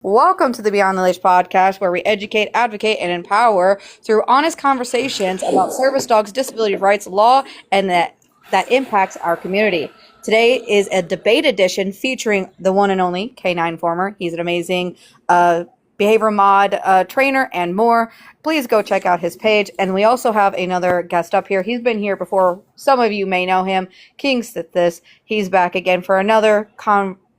Welcome to the Beyond the Leash podcast, where we educate, advocate, and empower through honest conversations about service dogs, disability rights, law, and that impacts our community. Today is a debate edition featuring the one and only K9 Former. He's an amazing behavior mod trainer and more. Please go check out his page. And we also have another guest up here. He's been here before. Some of you may know him, Kingsithis. He's back again for another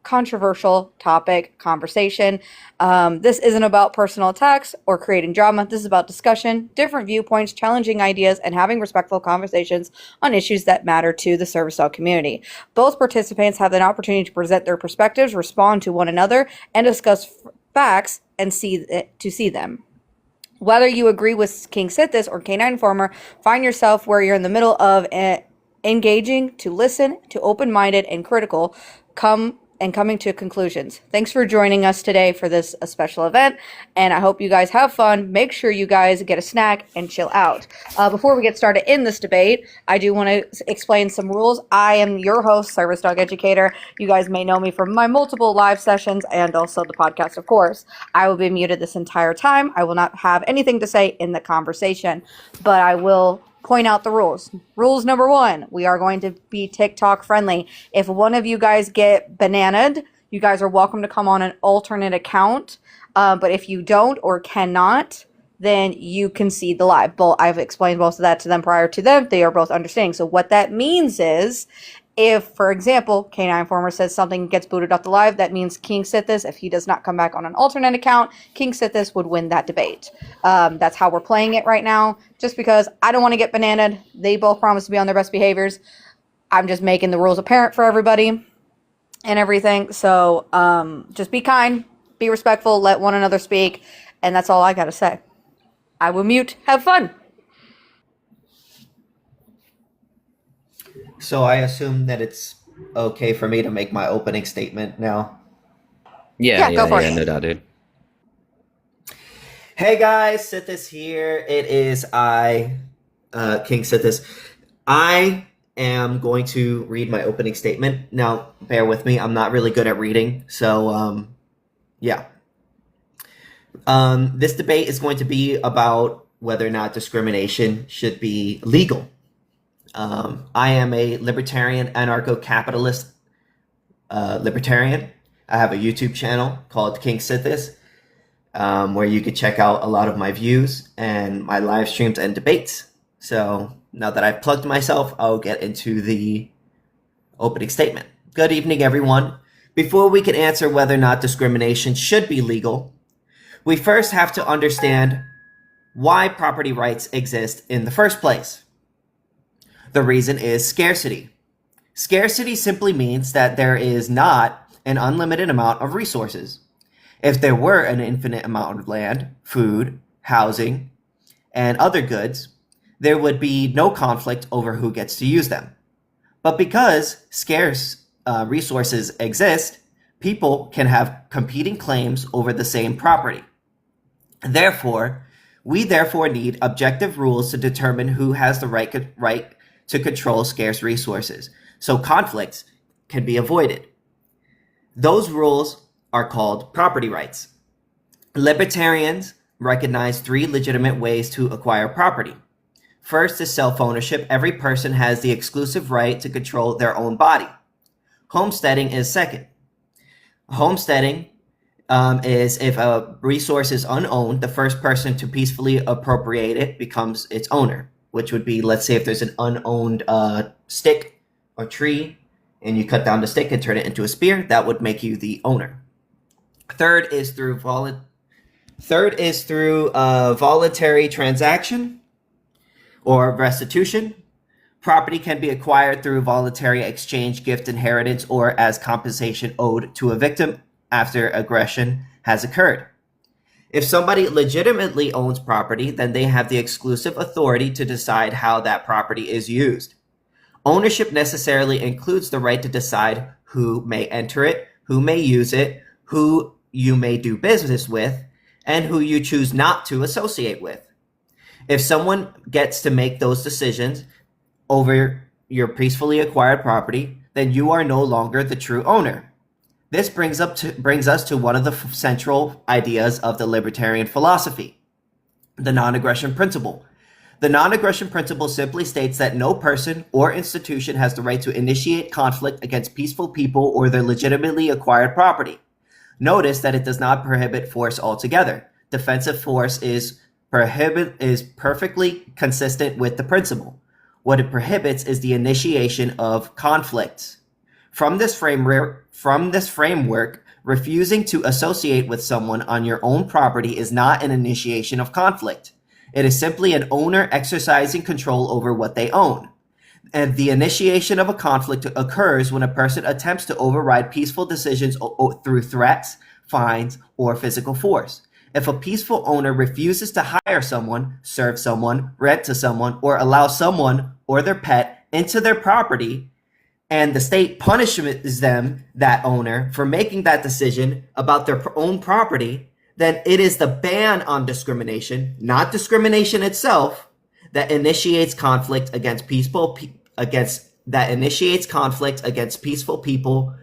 controversial topic conversation. This isn't about personal attacks or creating drama. This is about discussion, different viewpoints, challenging ideas, and having respectful conversations on issues that matter to the service dog community. Both participants have an opportunity to present their perspectives, respond to one another, and discuss facts and see them. Whether you agree with Kingsithis or K9 Former, find yourself where you're in the middle of engaging to listen, to open-minded and critical, coming to conclusions. Thanks for joining us today for this special event, and I hope you guys have fun. Make sure you guys get a snack and chill out. Before we get started in this debate, I do want to explain some rules. I am your host, Service Dog Educator. You guys may know me from my multiple live sessions and also the podcast, of course. I will be muted this entire time. I will not have anything to say in the conversation, but I will point out the rules. Rules number 1, we are going to be TikTok friendly. If one of you guys get bananaed, you guys are welcome to come on an alternate account. But if you don't or cannot, then you concede the live. I've explained most of that to them prior to them. They are both understanding. So what that means is, if, for example, K9 Former says something gets booted off the live, that means Kingsithis, if he does not come back on an alternate account, Kingsithis would win that debate. That's how we're playing it right now, just because I don't want to get bananaed. They both promise to be on their best behaviors. I'm just making the rules apparent for everybody and everything. So just be kind, be respectful, let one another speak, and that's all I got to say. I will mute. Have fun. So I assume that it's okay for me to make my opening statement now. Yeah, go for it. No doubt, dude. Hey guys, Sithis here. It is Kingsithis. I am going to read my opening statement. Now, bear with me. I'm not really good at reading. So, yeah. This debate is going to be about whether or not discrimination should be legal. I am a libertarian, anarcho-capitalist libertarian. I have a YouTube channel called KingSithis, where you could check out a lot of my views and my live streams and debates. So now that I've plugged myself, I'll get into the opening statement. Good evening, everyone. Before we can answer whether or not discrimination should be legal, we first have to understand why property rights exist in the first place. The reason is scarcity. Scarcity simply means that there is not an unlimited amount of resources. If there were an infinite amount of land, food, housing, and other goods, there would be no conflict over who gets to use them. But because scarce resources exist, people can have competing claims over the same property. We therefore need objective rules to determine who has the right to control scarce resources, so conflicts can be avoided. Those rules are called property rights. Libertarians recognize 3 legitimate ways to acquire property. First is self-ownership. Every person has the exclusive right to control their own body. Homesteading is second. Homesteading is if a resource is unowned, the first person to peacefully appropriate it becomes its owner, which would be, let's say if there's an unowned stick or tree and you cut down the stick and turn it into a spear, that would make you the owner. Third is through voluntary transaction or restitution. Property can be acquired through voluntary exchange, gift, inheritance, or as compensation owed to a victim after aggression has occurred. If somebody legitimately owns property, then they have the exclusive authority to decide how that property is used. Ownership necessarily includes the right to decide who may enter it, who may use it, who you may do business with, and who you choose not to associate with. If someone gets to make those decisions over your peacefully acquired property, then you are no longer the true owner. This brings us to one of the central ideas of the libertarian philosophy, the non-aggression principle. The non-aggression principle simply states that no person or institution has the right to initiate conflict against peaceful people or their legitimately acquired property. Notice that it does not prohibit force altogether. Defensive force is perfectly consistent with the principle. What it prohibits is the initiation of conflicts. From this framework, refusing to associate with someone on your own property is not an initiation of conflict. It is simply an owner exercising control over what they own. And the initiation of a conflict occurs when a person attempts to override peaceful decisions through threats, fines, or physical force. If a peaceful owner refuses to hire someone, serve someone, rent to someone, or allow someone or their pet into their property, and the state punishes them, that owner, for making that decision about their own property, then it is the ban on discrimination, not discrimination itself, that initiates conflict against peaceful people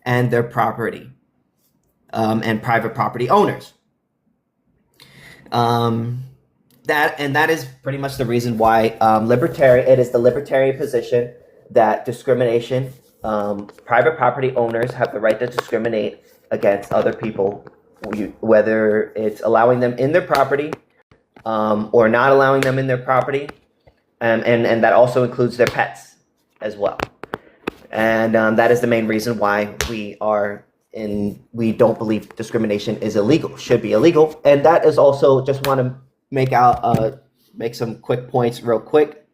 and their property, and private property owners. That is pretty much the reason why it is the libertarian position that discrimination, private property owners have the right to discriminate against other people, whether it's allowing them in their property or not allowing them in their property, and that also includes their pets as well. And that is the main reason why we don't believe discrimination is illegal, should be illegal. And that is also, just want to make some quick points real quick.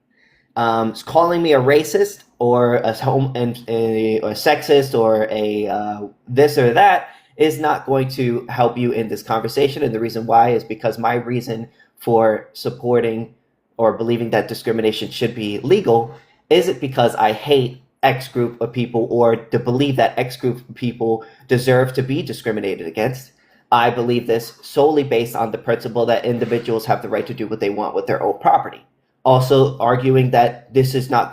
Calling me a racist or a sexist or a this or that is not going to help you in this conversation. And the reason why is because my reason for supporting or believing that discrimination should be legal isn't because I hate X group of people or to believe that X group of people deserve to be discriminated against. I believe this solely based on the principle that individuals have the right to do what they want with their own property. Also arguing that this is not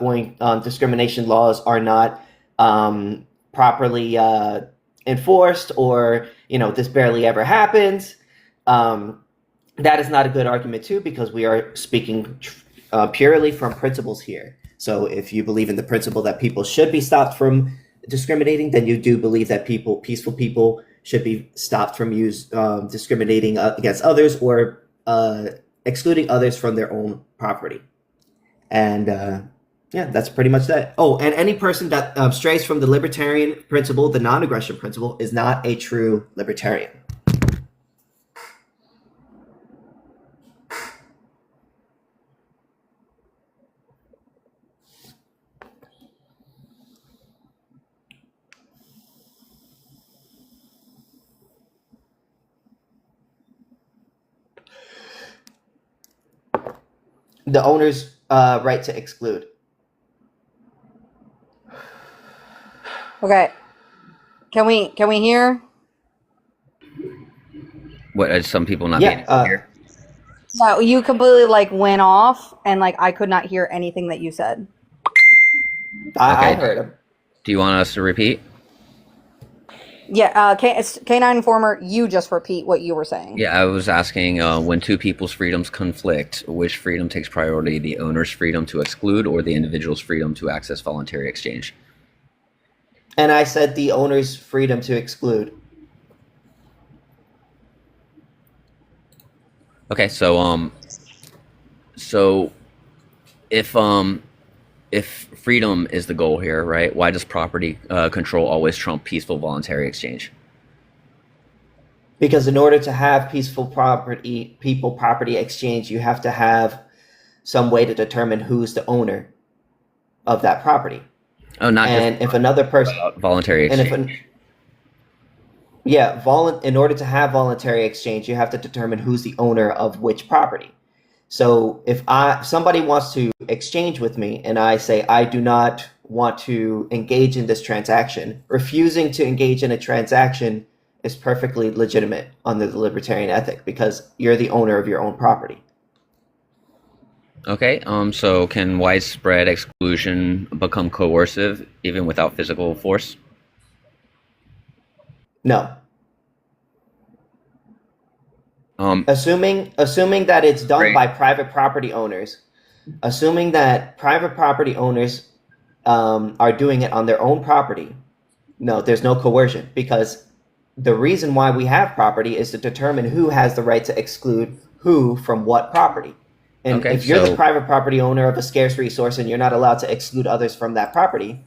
discrimination laws are not properly enforced, or, this barely ever happens. That is not a good argument too, because we are speaking purely from principles here. So if you believe in the principle that people should be stopped from discriminating, then you do believe that peaceful people should be stopped from discriminating against others or excluding others from their own property. And that's pretty much that. Oh, and any person that strays from the libertarian principle, the non-aggression principle, is not a true libertarian. The owner's right to exclude. Okay. Can we hear? What, are some people not being able to hear? No, you completely went off, and I could not hear anything that you said. I heard him. Do you want us to repeat? Yeah, K9 Informer, you just repeat what you were saying. Yeah, I was asking, when two people's freedoms conflict, which freedom takes priority, the owner's freedom to exclude or the individual's freedom to access voluntary exchange? And I said the owner's freedom to exclude. Okay, so if freedom is the goal here, right, why does property control always trump peaceful voluntary exchange? Because in order to have peaceful property exchange, you have to have some way to determine who's the owner of that property. Oh, not and just if another person voluntary exchange. In order to have voluntary exchange, you have to determine who's the owner of which property. So if somebody wants to exchange with me and I say I do not want to engage in this transaction, refusing to engage in a transaction is perfectly legitimate under the libertarian ethic because you're the owner of your own property. Okay, so can widespread exclusion become coercive even without physical force? No. Um, Assuming that it's done Great. by private property owners, assuming that private property owners are doing it on their own property, no, there's no coercion, because the reason why we have property is to determine who has the right to exclude who from what property. And Okay, if you're the so private property owner of a scarce resource and you're not allowed to exclude others from that property,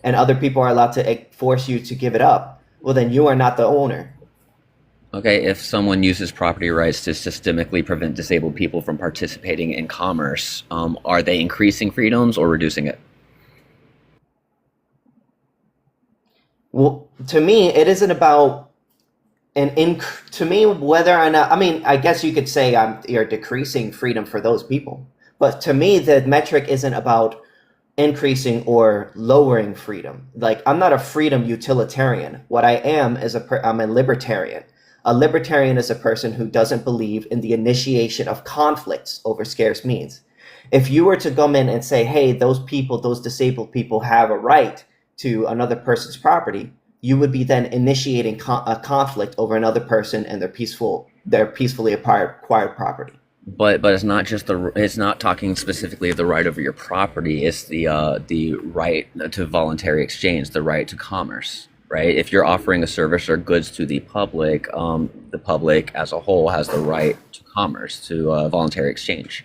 and other people are allowed to force you to give it up, well, then you are not the owner. okay, if someone uses property rights to systemically prevent disabled people from participating in commerce, are they increasing freedoms or reducing it? Well, to me, it isn't about to me, whether or not, I mean, I guess you could say you're decreasing freedom for those people. But to me, the metric isn't about increasing or lowering freedom. Like, I'm not a freedom utilitarian. What I am is I'm a libertarian. A libertarian is a person who doesn't believe in the initiation of conflicts over scarce means. If you were to come in and say, hey, those people, those disabled people have a right to another person's property, you would be then initiating a conflict over another person and their peacefully acquired property. But it's not just it's not talking specifically of the right over your property. It's the right to voluntary exchange, the right to commerce, right? If you're offering a service or goods to the public as a whole has the right to commerce, to voluntary exchange.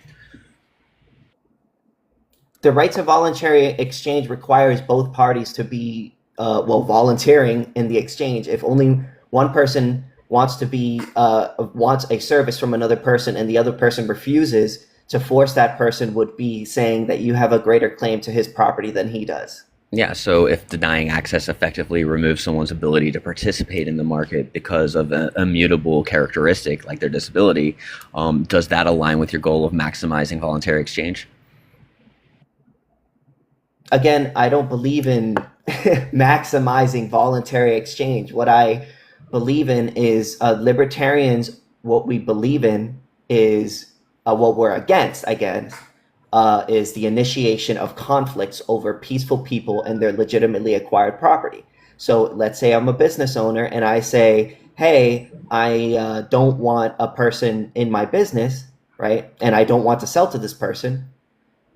The right to voluntary exchange requires both parties to be volunteering in the exchange. If only one person wants a service from another person and the other person refuses, to force that person would be saying that you have a greater claim to his property than he does. Yeah, so if denying access effectively removes someone's ability to participate in the market because of an immutable characteristic like their disability, does that align with your goal of maximizing voluntary exchange? Again, I don't believe in maximizing voluntary exchange. What I believe in is libertarians. What we believe in is what we're against, is the initiation of conflicts over peaceful people and their legitimately acquired property. So let's say I'm a business owner and I say, hey, I don't want a person in my business, right? And I don't want to sell to this person.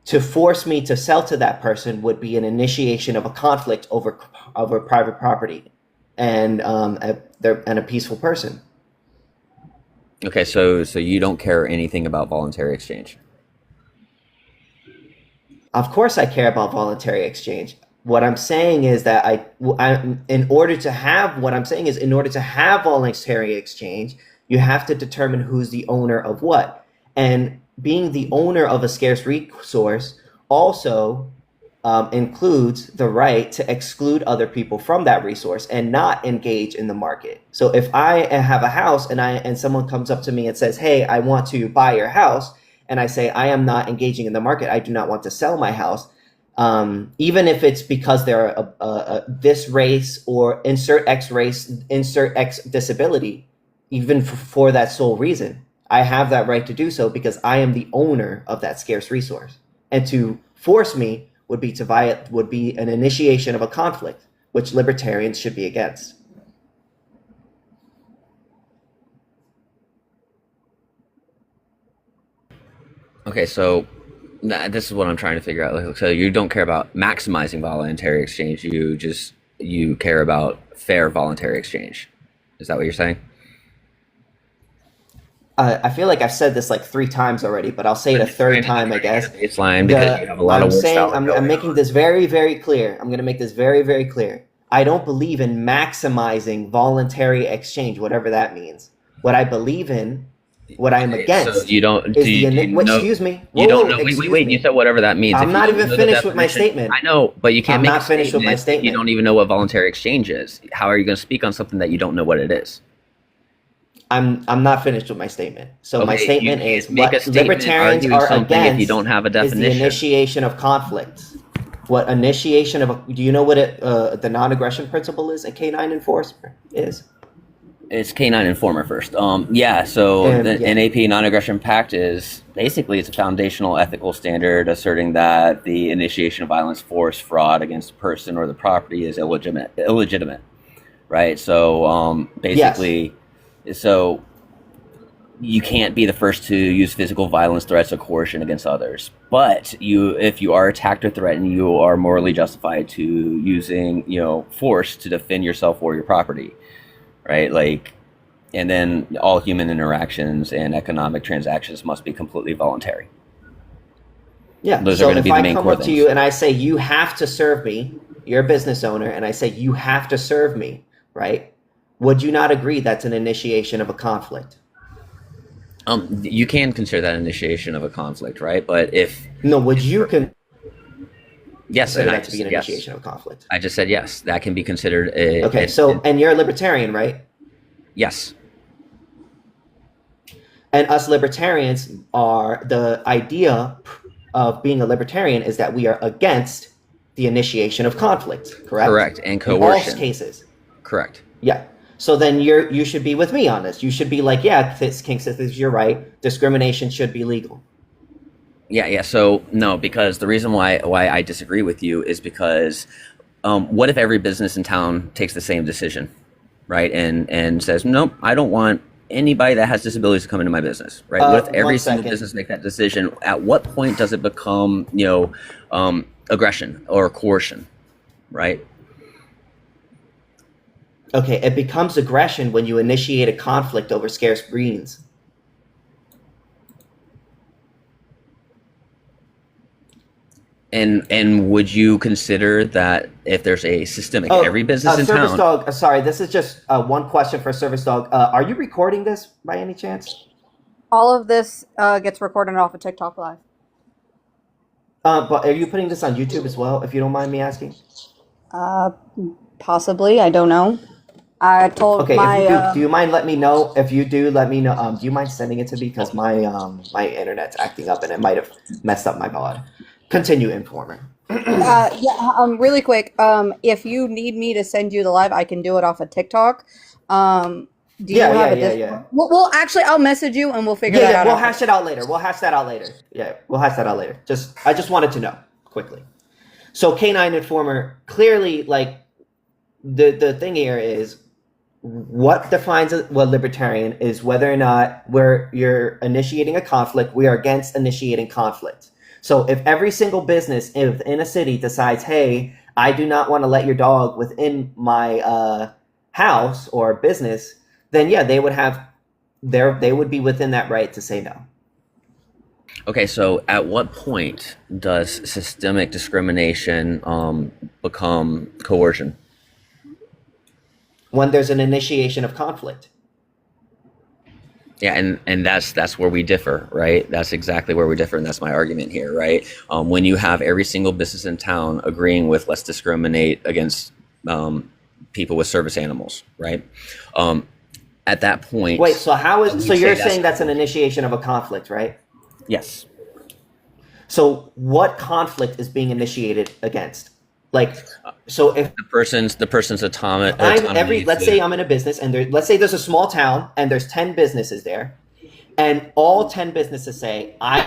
To force me to sell to that person would be an initiation of a conflict over private property and a peaceful person. Okay, so you don't care anything about voluntary exchange. Of course, I care about voluntary exchange. What I'm saying is that in order to have voluntary exchange, you have to determine who's the owner of what. And being the owner of a scarce resource also includes the right to exclude other people from that resource and not engage in the market. So if I have a house and someone comes up to me and says, hey, I want to buy your house, and I say, I am not engaging in the market, I do not want to sell my house, even if it's because they're this race or insert X race, insert X disability, even for that sole reason, I have that right to do so because I am the owner of that scarce resource. And to force me would be an initiation of a conflict, which libertarians should be against. Okay, so this is what I'm trying to figure out. So you don't care about maximizing voluntary exchange. You care about fair voluntary exchange. Is that what you're saying? I feel like I've said this like 3 times already, but I'll say it a third time, I guess. Baseline, because you have a lot of words. I'm making this very, very clear. I'm going to make this very, very clear. I don't believe in maximizing voluntary exchange, whatever that means. What I believe in, what I'm against, so you don't. is do you, the. do you know, excuse me. You don't know. Wait. You said whatever that means. I'm not even finished with my statement. I know, but you can't. I'm not finished with my statement. You don't even know what voluntary exchange is. How are you going to speak on something that you don't know what it is? I'm not finished with my statement. So my statement is what libertarians are against if you don't have a definition. Is the initiation of conflicts. What initiation of do you know what the non-aggression principle is a K9 enforcer is? It's Canine Informer first. Yeah, so the Yeah. NAP Non-Aggression Pact is basically it's a foundational ethical standard asserting that the initiation of violence, force, fraud against a person or the property is illegitimate, right? So Yes. basically, so you can't be the first to use physical violence, threats, or coercion against others. But if you are attacked or threatened, you are morally justified to using, force to defend yourself or your property, right? Like, and then all human interactions and economic transactions must be completely voluntary. Yeah. Those are So going to if be the I main come core up to things. you and I say, you have to serve me, you're a business owner, and I say, you have to serve me, right? Would you not agree that's an initiation of a conflict? You can consider that initiation of a conflict, right? But No, would you yes, consider and I that to just be an said yes. initiation of a conflict? I just said yes. That can be considered Okay, so, and you're a libertarian, right? yes. And us libertarians are, the idea of being a libertarian is that we are against the initiation of conflict, correct? Correct, and In all coercion. cases. Correct. Yeah. So then you should be with me on this. You should be like, yeah, KingSithis, you're right. Discrimination should be legal. Yeah. So no, because the reason why I disagree with you is because what if every business in town takes the same decision, right? And says, nope, I don't want anybody that has disabilities to come into my business, right? What if every single business make that decision? At what point does it become, aggression or coercion, right? Okay, it becomes aggression when you initiate a conflict over scarce greens. And would you consider that if there's a systemic, every business in Service town? Dog, sorry, this is just one question for Service Dog. Are you recording this by any chance? All of this gets recorded off of TikTok Live. But are you putting this on YouTube as well, if you don't mind me asking? Possibly, I don't know. I told Okay, my. if you do you mind letting me know? If you do, let me know. Do you mind sending it to me, because my internet's acting up and it might have messed up my VOD. Continue, Informer. Really quick. If you need me to send you the live, I can do it off of TikTok. Do you have Yeah. Well, actually, I'll message you and we'll figure that out. We'll hash it out later. We'll hash that out later. Yeah, we'll hash that out later. I just wanted to know quickly. So Canine Informer, clearly, like, the thing here is, what defines a libertarian is whether or not you're initiating a conflict. We are against initiating conflict. So if every single business in a city decides, hey, I do not want to let your dog within my house or business, then yeah, they would be within that right to say no. Okay, so at what point does systemic discrimination become coercion? When there's an initiation of conflict. Yeah, and that's where we differ, right? That's exactly where we differ, and that's my argument here, right? When you have every single business in town agreeing with let's discriminate against people with service animals, right? At that point, wait. So you're saying that's an initiation of a conflict, right? Yes. So what conflict is being initiated against? Like, so if the person's autonomy. let's say I'm in a business and let's say there's a small town and there's 10 businesses there, and all 10 businesses say, I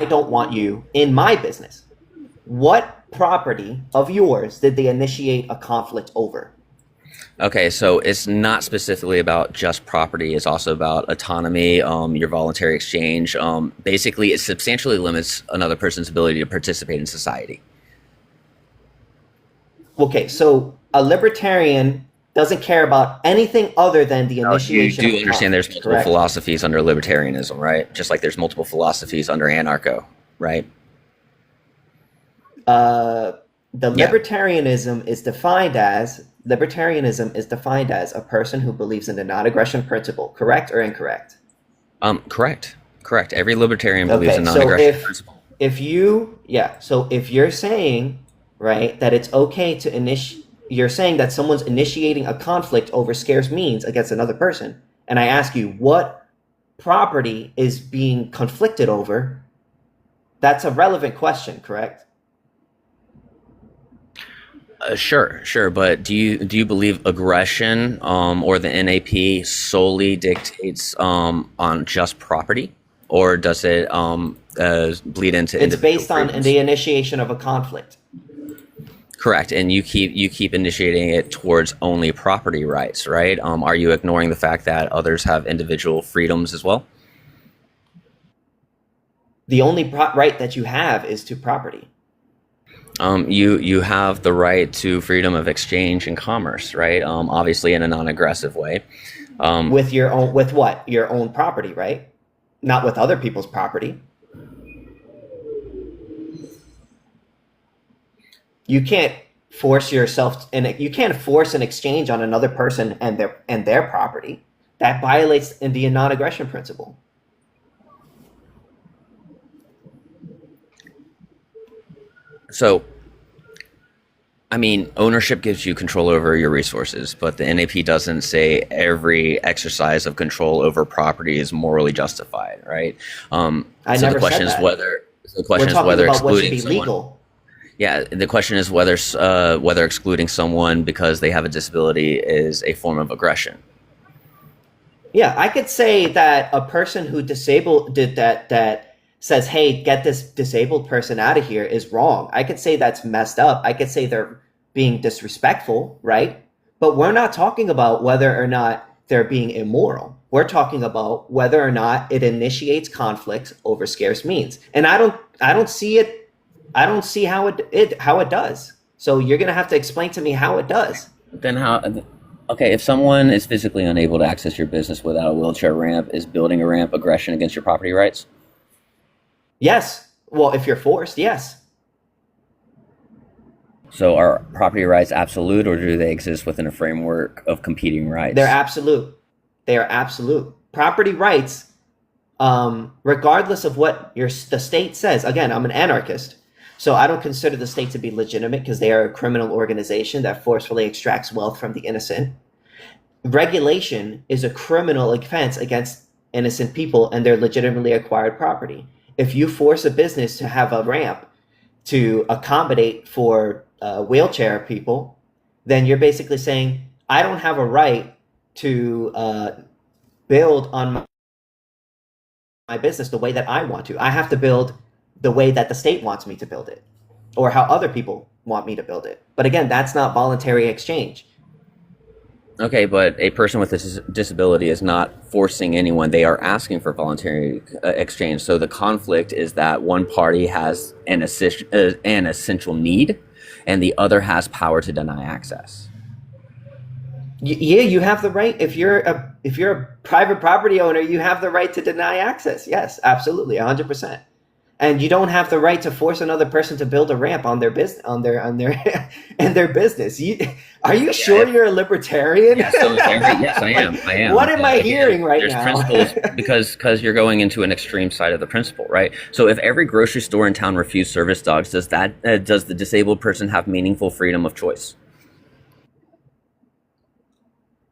don't want you in my business. What property of yours did they initiate a conflict over? Okay, so it's not specifically about just property. It's also about autonomy, your voluntary exchange. Basically, it substantially limits another person's ability to participate in society. Okay, so a libertarian doesn't care about anything other than the initiation. You do understand there's multiple correct? philosophies under libertarianism, right? Just like there's multiple philosophies under anarcho, right? Libertarianism is defined as a person who believes in the non-aggression principle. Correct or incorrect? Correct. Every libertarian believes in non-aggression principle. So if you're saying, right, that it's okay to you're saying that someone's initiating a conflict over scarce means against another person, and I ask you what property is being conflicted over, that's a relevant question, correct? Sure, but do you believe aggression or the NAP solely dictates on just property, or does it bleed into It's individual based on freedoms? the initiation of a conflict. Correct, and you keep initiating it towards only property rights, right? Are you ignoring the fact that others have individual freedoms as well? The only right that you have is to property. You have the right to freedom of exchange and commerce, right? Obviously in a non-aggressive way. With your own, with what? Your own property, right? Not with other people's property. You can't force yourself, and you can't force an exchange on another person and their property. That violates the non-aggression principle. So, I mean, ownership gives you control over your resources, but the NAP doesn't say every exercise of control over property is morally justified, right? I So the never question said is that. whether We're talking about what should excluding be someone. legal. Yeah, the question is whether excluding someone because they have a disability is a form of aggression. Yeah, I could say that a person who did that says, "Hey, get this disabled person out of here," is wrong. I could say that's messed up. I could say they're being disrespectful, right? But we're not talking about whether or not they're being immoral. We're talking about whether or not it initiates conflict over scarce means. And I don't see it. I don't see how it does. So you're gonna have to explain to me how it does. Then how? Okay, if someone is physically unable to access your business without a wheelchair ramp, is building a ramp aggression against your property rights? Yes. Well, if you're forced, yes. So are property rights absolute, or do they exist within a framework of competing rights? They're absolute. They are absolute. Property rights, regardless of what the state says. Again, I'm an anarchist, so I don't consider the state to be legitimate because they are a criminal organization that forcefully extracts wealth from the innocent. Regulation is a criminal offense against innocent people and their legitimately acquired property. If you force a business to have a ramp to accommodate for wheelchair people, then you're basically saying, I don't have a right to build on my business the way that I want to. I have to build the way that the state wants me to build it, or how other people want me to build it. But again, that's not voluntary exchange. Okay, but a person with a disability is not forcing anyone. They are asking for voluntary exchange. So the conflict is that one party has an essential need, and the other has power to deny access. Yeah, you have the right. If you're a private property owner, you have the right to deny access. Yes, absolutely, 100%. And you don't have the right to force another person to build a ramp on their business, on their and their business. Are you sure you're a libertarian? Yes, yes, I am. What am I hearing right There's now? principles because you're going into an extreme side of the principle, right? So if every grocery store in town refused service dogs, does the disabled person have meaningful freedom of choice?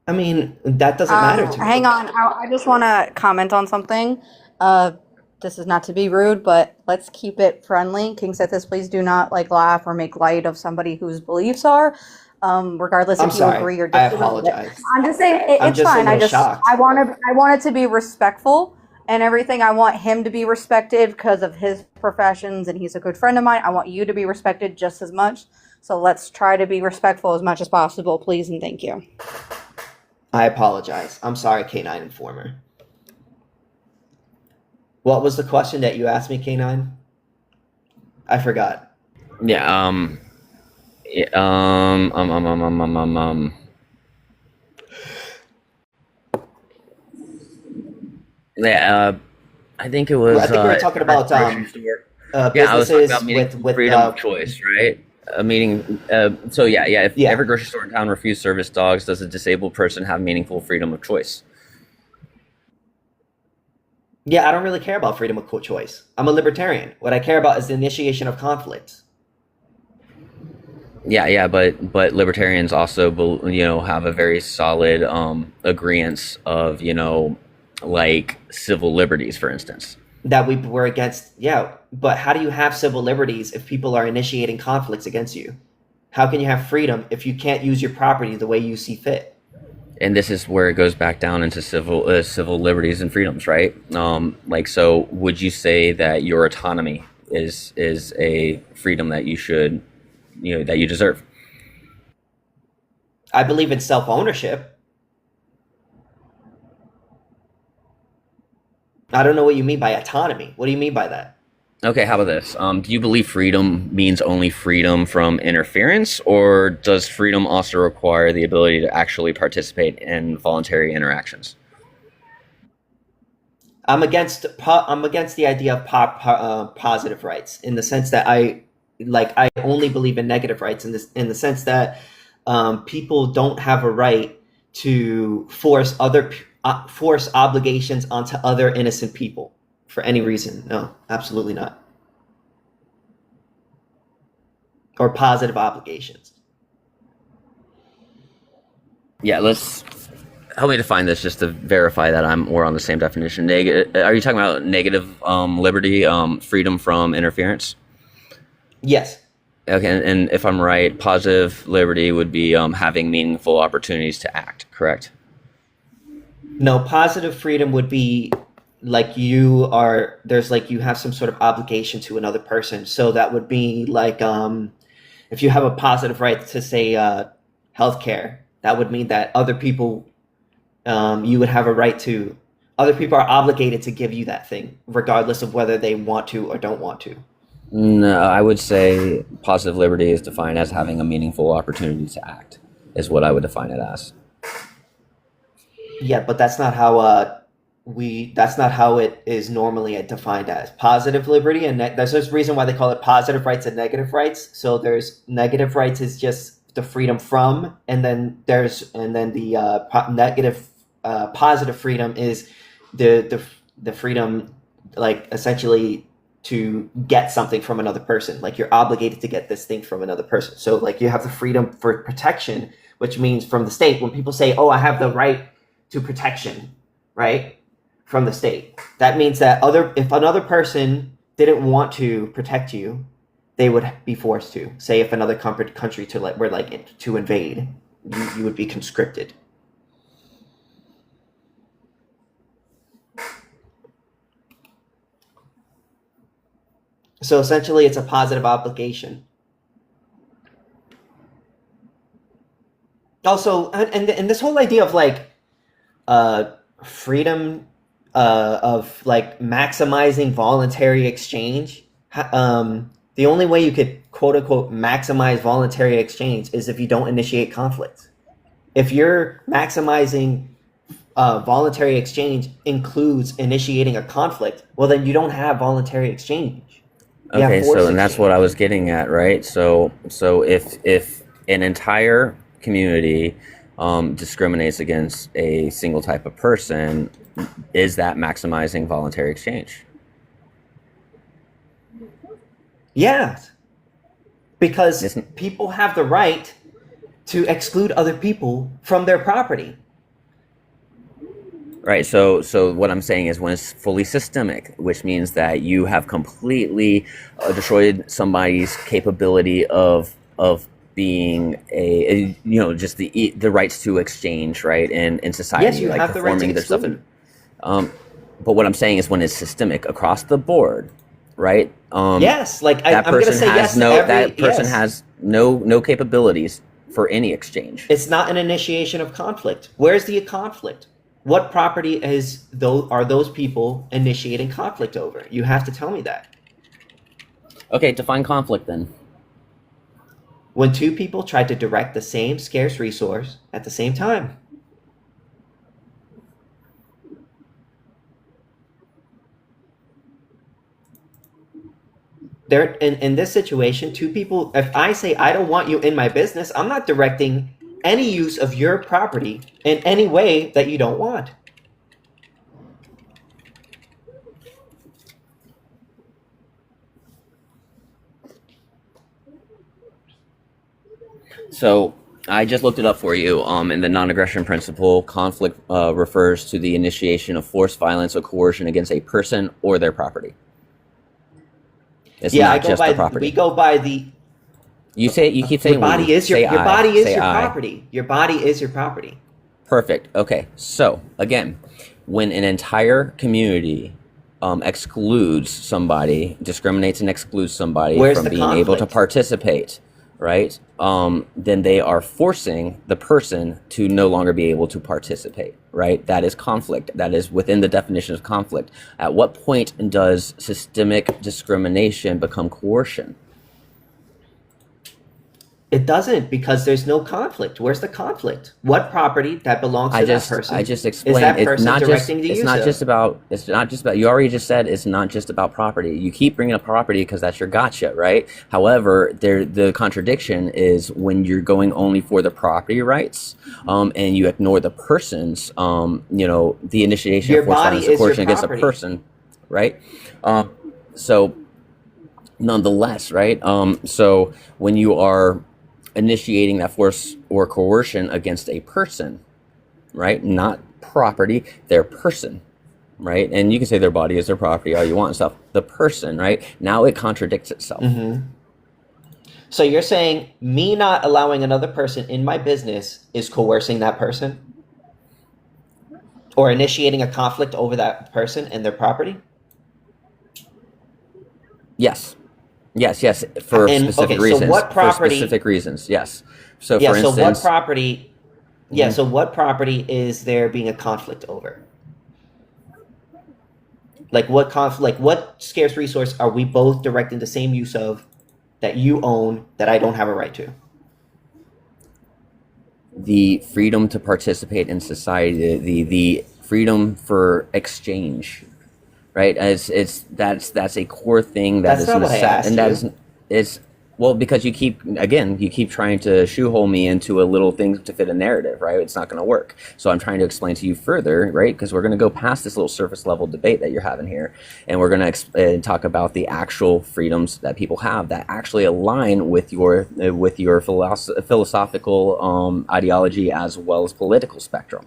I mean, that doesn't matter to me. Hang on. I just want to comment on something. This is not to be rude, but let's keep it friendly. KingSithis, please do not laugh or make light of somebody whose beliefs are, regardless I'm if sorry. you agree or I disagree. apologize. I'm just saying I'm it's just a fine. little shocked. I want it to be respectful and everything. I want him to be respected because of his professions, and he's a good friend of mine. I want you to be respected just as much. So let's try to be respectful as much as possible, please, and thank you. I apologize. I'm sorry, K9 Informer. What was the question that you asked me, K9? I forgot. Yeah. Yeah. I think it was. I think we were talking about grocery store. Yeah, I was talking about meeting with freedom of choice, right? Meaning, so yeah. If every grocery store in town refused service dogs, does a disabled person have meaningful freedom of choice? Yeah, I don't really care about freedom of choice. I'm a libertarian. What I care about is the initiation of conflict. Yeah, but libertarians also, have a very solid agreement of, like civil liberties, for instance. That we were against, yeah. But how do you have civil liberties if people are initiating conflicts against you? How can you have freedom if you can't use your property the way you see fit? And this is where it goes back down into civil liberties and freedoms, right? So would you say that your autonomy is a freedom that you should, that you deserve? I believe in self-ownership. I don't know what you mean by autonomy. What do you mean by that? Okay, how about this? Do you believe freedom means only freedom from interference, or does freedom also require the ability to actually participate in voluntary interactions? I'm against the idea of positive rights, in the sense that I only believe in negative rights, in the sense that people don't have a right to force obligations onto other innocent people for any reason. No, absolutely not. Or positive obligations. Yeah, help me define this just to verify that we're on the same definition. Are you talking about negative liberty, freedom from interference? Yes. Okay, and if I'm right, positive liberty would be having meaningful opportunities to act, correct? No, positive freedom would be like you have some sort of obligation to another person. So that would be like if you have a positive right to, say, healthcare, that would mean that other people, you would have a right to, other people are obligated to give you that thing, regardless of whether they want to or don't want to. No, I would say positive liberty is defined as having a meaningful opportunity to act, is what I would define it as. Yeah, but that's not how it is normally defined as. Positive liberty, and there's this reason why they call it positive rights and negative rights. So there's negative rights is just the freedom from, and then the negative positive freedom is the freedom, like, essentially to get something from another person. Like, you're obligated to get this thing from another person. So, like, you have the freedom for protection, which means from the state. When people say, "Oh, I have the right to protection," right, from the state, that means that if another person didn't want to protect you, they would be forced to. Say, if another country to invade, you would be conscripted. So essentially, it's a positive obligation. Also, and this whole idea of freedom of maximizing voluntary exchange. The only way you could quote unquote maximize voluntary exchange is if you don't initiate conflict. If you're maximizing voluntary exchange includes initiating a conflict, well, then you don't have voluntary exchange. Okay, and that's what I was getting at, right? So if an entire community discriminates against a single type of person, is that maximizing voluntary exchange? Yeah, because people have the right to exclude other people from their property. Right. So what I'm saying is, when it's fully systemic, which means that you have completely destroyed somebody's capability of being just the rights to exchange, right, in society. Yes, you have the right to exclude. But what I'm saying is, when it's systemic across the board, right? Yes, I'm going to say yes. That person yes. has no capabilities for any exchange. It's not an initiation of conflict. Where's the conflict? What property are those people initiating conflict over? You have to tell me that. Okay, define conflict then. When two people try to direct the same scarce resource at the same time. In this situation, two people, if I say I don't want you in my business, I'm not directing any use of your property in any way that you don't want. So I just looked it up for you. In the non-aggression principle, conflict refers to the initiation of force, violence, or coercion against a person or their property. It's not just the property. You keep saying Your body we. is your Say your I. body is Say your I. property. Your body is your property. Perfect. Okay. So again, when an entire community excludes somebody, discriminates and excludes somebody Where's from the being able to conflict? participate, right? Then they are forcing the person to no longer be able to participate, right? That is conflict. That is within the definition of conflict. At what point does systemic discrimination become coercion? It doesn't, because there's no conflict. Where's the conflict? What property that belongs to that person I just is explained that it's person not just directing the it's use not of? just about you already just said it's not just about property. You keep bringing up property because that's your gotcha, right? However, the contradiction is when you're going only for the property rights, and you ignore the person's the initiation Your of forced body violence is or your coercion against a property. person, right? So nonetheless, right? So when you are initiating that force or coercion against a person, right? Not property, their person, right? And you can say their body is their property, all you want and stuff. The person, right? Now it contradicts itself. So you're saying me not allowing another person in my business is coercing that person? Or initiating a conflict over that person and their property? Yes. Yes, for And specific okay, so reasons. what For property? specific reasons, yes. So Yeah, for so what instance, property? Yeah, so what property is there being a conflict over? Like what scarce resource are we both directing the same use of that you own that I don't have a right to? the freedom to participate in society, the freedom for exchange, right? As that's a core thing that That's is not what I asked and that you. is well, because you keep trying to shoehole me into a little thing to fit a narrative, right? It's not going to work. So I'm trying to explain to you further, right? Because we're going to go past this little surface level debate that you're having here, and we're going to talk about the actual freedoms that people have that actually align with your philosophical ideology as well as political spectrum,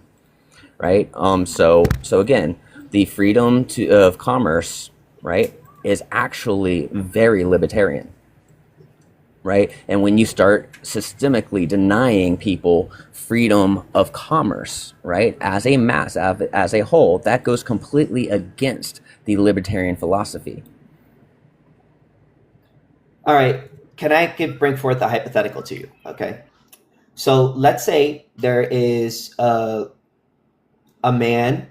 right? So again, the freedom of commerce, right, is actually very libertarian, right? And when you start systemically denying people freedom of commerce, right, as a mass, as a whole, that goes completely against the libertarian philosophy. All right, can I bring forth a hypothetical to you? Okay, so let's say there is a man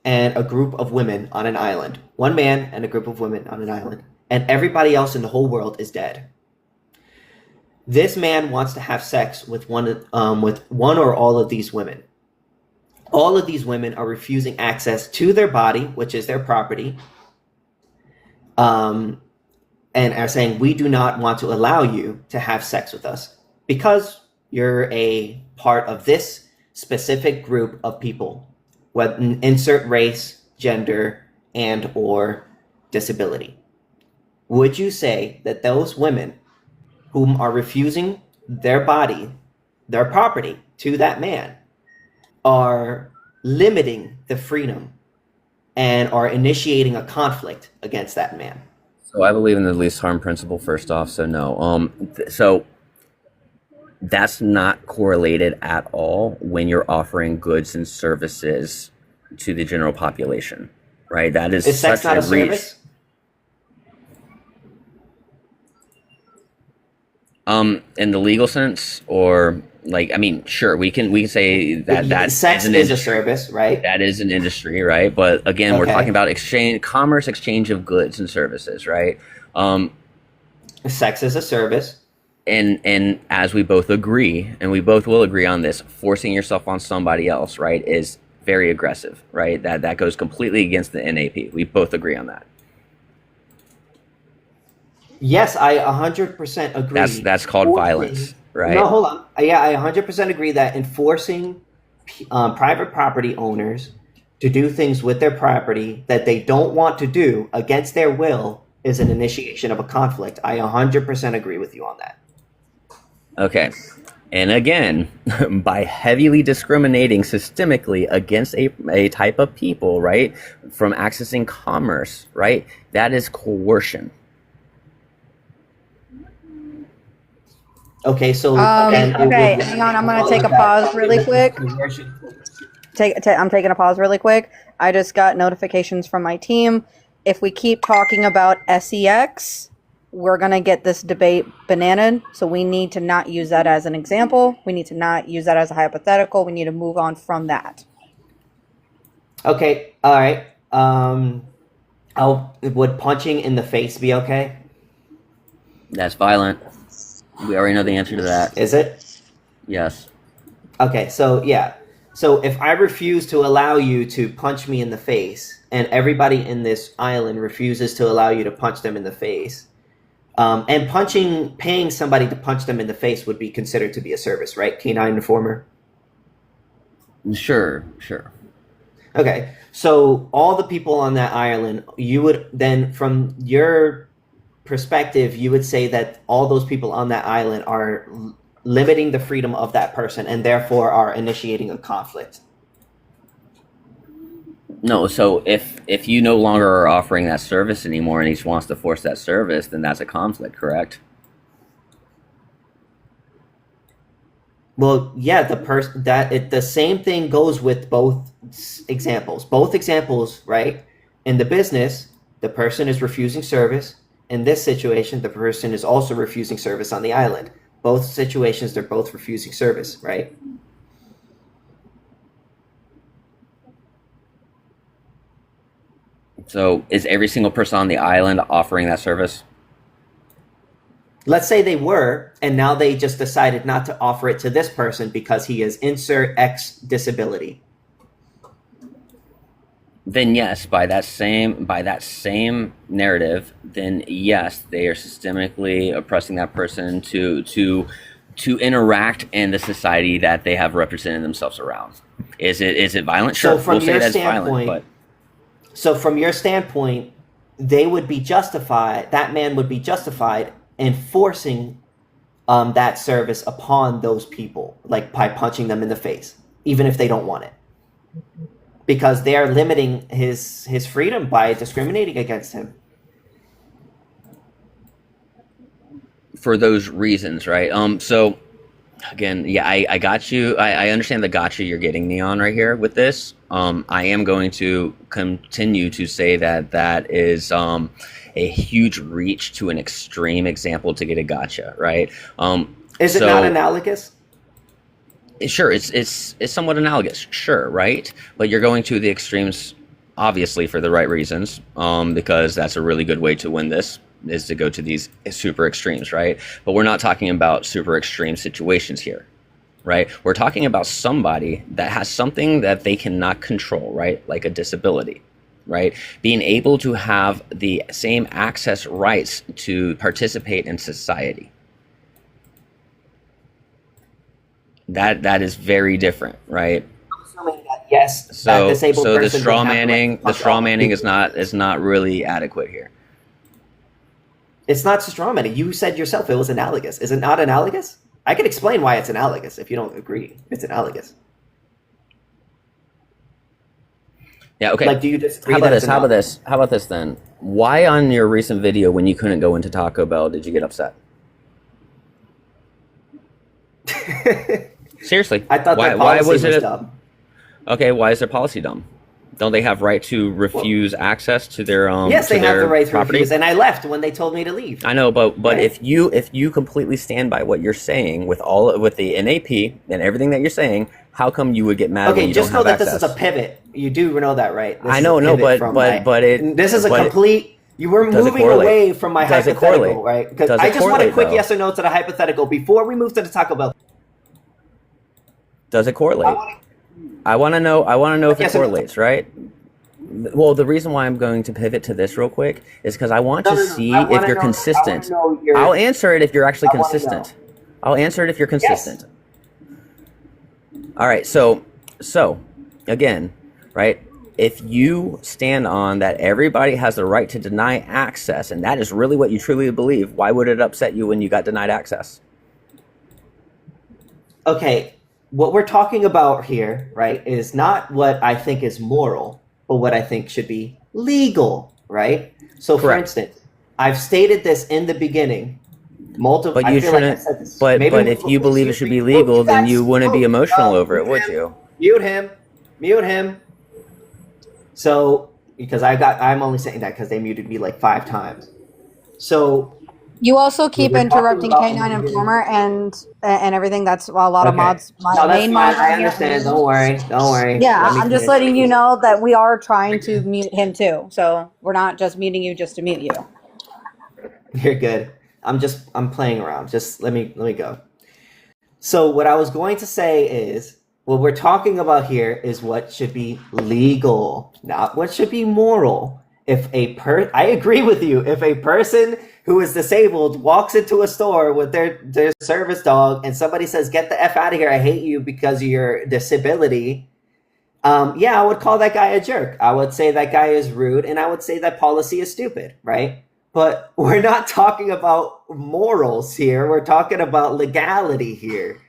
and a group of women on an island. One man and a group of women on an island, and everybody else in the whole world is dead. This man wants to have sex with one or all of these women. All of these women are refusing access to their body, which is their property, and are saying, we do not want to allow you to have sex with us because you're a part of this specific group of people. Insert race, gender, and or disability. Would you say that those women whom are refusing their body, their property to that man, are limiting the freedom and are initiating a conflict against that man? So I believe in the least harm principle first off, so no. So that's not correlated at all when you're offering goods and services to the general population, right? That is sex such not a reach. service? In the legal sense, or sure, we can say that sex is a service, right? That is an industry, right? But again, we're Okay. talking about commerce exchange of goods and services, right? Sex is a service. And as we both agree, and we both will agree on this, forcing yourself on somebody else, right, is very aggressive, right? That goes completely against the NAP. We both agree on that. Yes, I 100% agree. That's called violence, right? No, hold on. Yeah, I 100% agree that enforcing private property owners to do things with their property that they don't want to do against their will is an initiation of a conflict. I 100% agree with you on that. Okay. And again, by heavily discriminating systemically against a type of people, right, from accessing commerce, right, that is coercion. Okay, so then it Okay, would- hang on. I'm gonna take a pause really quick. I'm taking a pause really quick. I just got notifications from my team. If we keep talking about sex, we're gonna get this debate bananaed. So we need to not use that as an example. We need to not use that as a hypothetical. We need to move on from that. Okay, all right. Would punching in the face be okay? That's violent. We already know the answer to that. Is it? Yes. Okay, so yeah. So if I refuse to allow you to punch me in the face, and everybody in this island refuses to allow you to punch them in the face, and paying somebody to punch them in the face would be considered to be a service, right? Canine Informer? Sure. Okay, so all the people on that island, you would then, from your perspective, you would say that all those people on that island are limiting the freedom of that person and therefore are initiating a conflict. No, so if you no longer are offering that service anymore and he wants to force that service, then that's a conflict, correct? Well, yeah, the same thing goes with both examples. Both examples, right? In the business, the person is refusing service. In this situation, the person is also refusing service on the island. Both situations, they're both refusing service, right? So is every single person on the island offering that service? Let's say they were, and now they just decided not to offer it to this person because he is insert X disability. Then yes, by that same narrative, then yes, they are systemically oppressing that person to interact in the society that they have represented themselves around. Is it violent? Sure, So from we'll say your that's standpoint, violent, but so from your standpoint, they would be justified. That man would be justified in forcing that service upon those people, like by punching them in the face, even if they don't want it, because they are limiting his freedom by discriminating against him. for those reasons, right? So again, yeah, I got you. I understand the gotcha you're getting me on right here with this. I am going to continue to say that is a huge reach to an extreme example to get a gotcha, right? Is it not analogous? Sure, it's somewhat analogous, sure, right? But you're going to the extremes, obviously, for the right reasons, because that's a really good way to win this, is to go to these super extremes, right? But we're not talking about super extreme situations here, right? We're talking about somebody that has something that they cannot control, right? Like a disability, right? Being able to have the same access rights to participate in society. That is very different, right? Assuming that, yes, So that disabled the person straw would have manning, to the straw manning is not really adequate here. It's not straw manning. You said yourself it was analogous. Is it not analogous? I can explain why it's analogous if you don't agree. It's analogous. Yeah, okay. Like, do you disagree? How about this then? Why on your recent video when you couldn't go into Taco Bell did you get upset? Seriously. I thought that policy was dumb. Okay, why is their policy dumb? Don't they have right to refuse access to their yes, to they have their the right to property? refuse, and I left when they told me to leave. I know, but Right. if you completely stand by what you're saying with the NAP and everything that you're saying, how come you would get mad when Okay, you just don't know have that access? this is a pivot. You do know that, right? This I is know, a no, pivot from this is a complete. You were Does it moving correlate? away from my Does it hypothetical, correlate? right? Because Does I it just want a correlate, quick though? yes or no to the hypothetical before we move to the Taco Bell. Does it correlate? I want to know if it Yes or no. correlates, right? Well, the reason why I'm going to pivot to this real quick is because I want to see I wanna if you're know- consistent. I wanna know your- I'll answer it if you're actually I wanna consistent. I'll answer it if you're consistent. All right, so again, right? If you stand on that everybody has the right to deny access, and that is really what you truly believe, why would it upset you when you got denied access? Okay, what we're talking about here, right, is not what I think is moral, but what I think should be legal, right? So, for Correct. instance, I've stated this in the beginning. multiple. But I you feel like I shouldn't. said this. But Maybe if you believe it should be legal, then you wouldn't be emotional over it, would you? Mute him. So because I'm only saying that because they muted me like 5 times. So You also keep we're talking interrupting about K9 Informer and everything. That's a lot of okay. mods. No, My that's main fine. mods I are here. understand. Don't worry. Yeah, Let me I'm just finish. letting you know that we are trying to mute him too. So we're not just muting you just to mute you. You're good. I'm playing around. Just let me go. So what I was going to say is what we're talking about here is what should be legal, not what should be moral. I agree with you. If a person who is disabled walks into a store with their service dog and somebody says, "Get the F out of here, I hate you because of your disability," yeah, I would call that guy a jerk. I would say that guy is rude, and I would say that policy is stupid, right? But we're not talking about morals here. We're talking about legality here.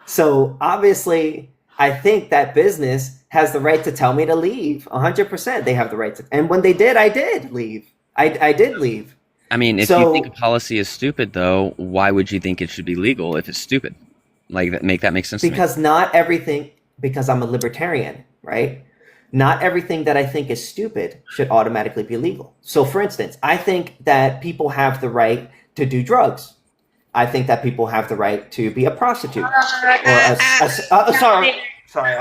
So obviously, I think that business has the right to tell me to leave. 100%, they have the right to. And when they did, I did leave. I did leave. I mean, if you think a policy is stupid, though, why would you think it should be legal if it's stupid? Like, that make sense to me? Because not everything. Because I'm a libertarian, right? Not everything that I think is stupid should automatically be legal. So, for instance, I think that people have the right to do drugs. I think that people have the right to be a prostitute. Sorry.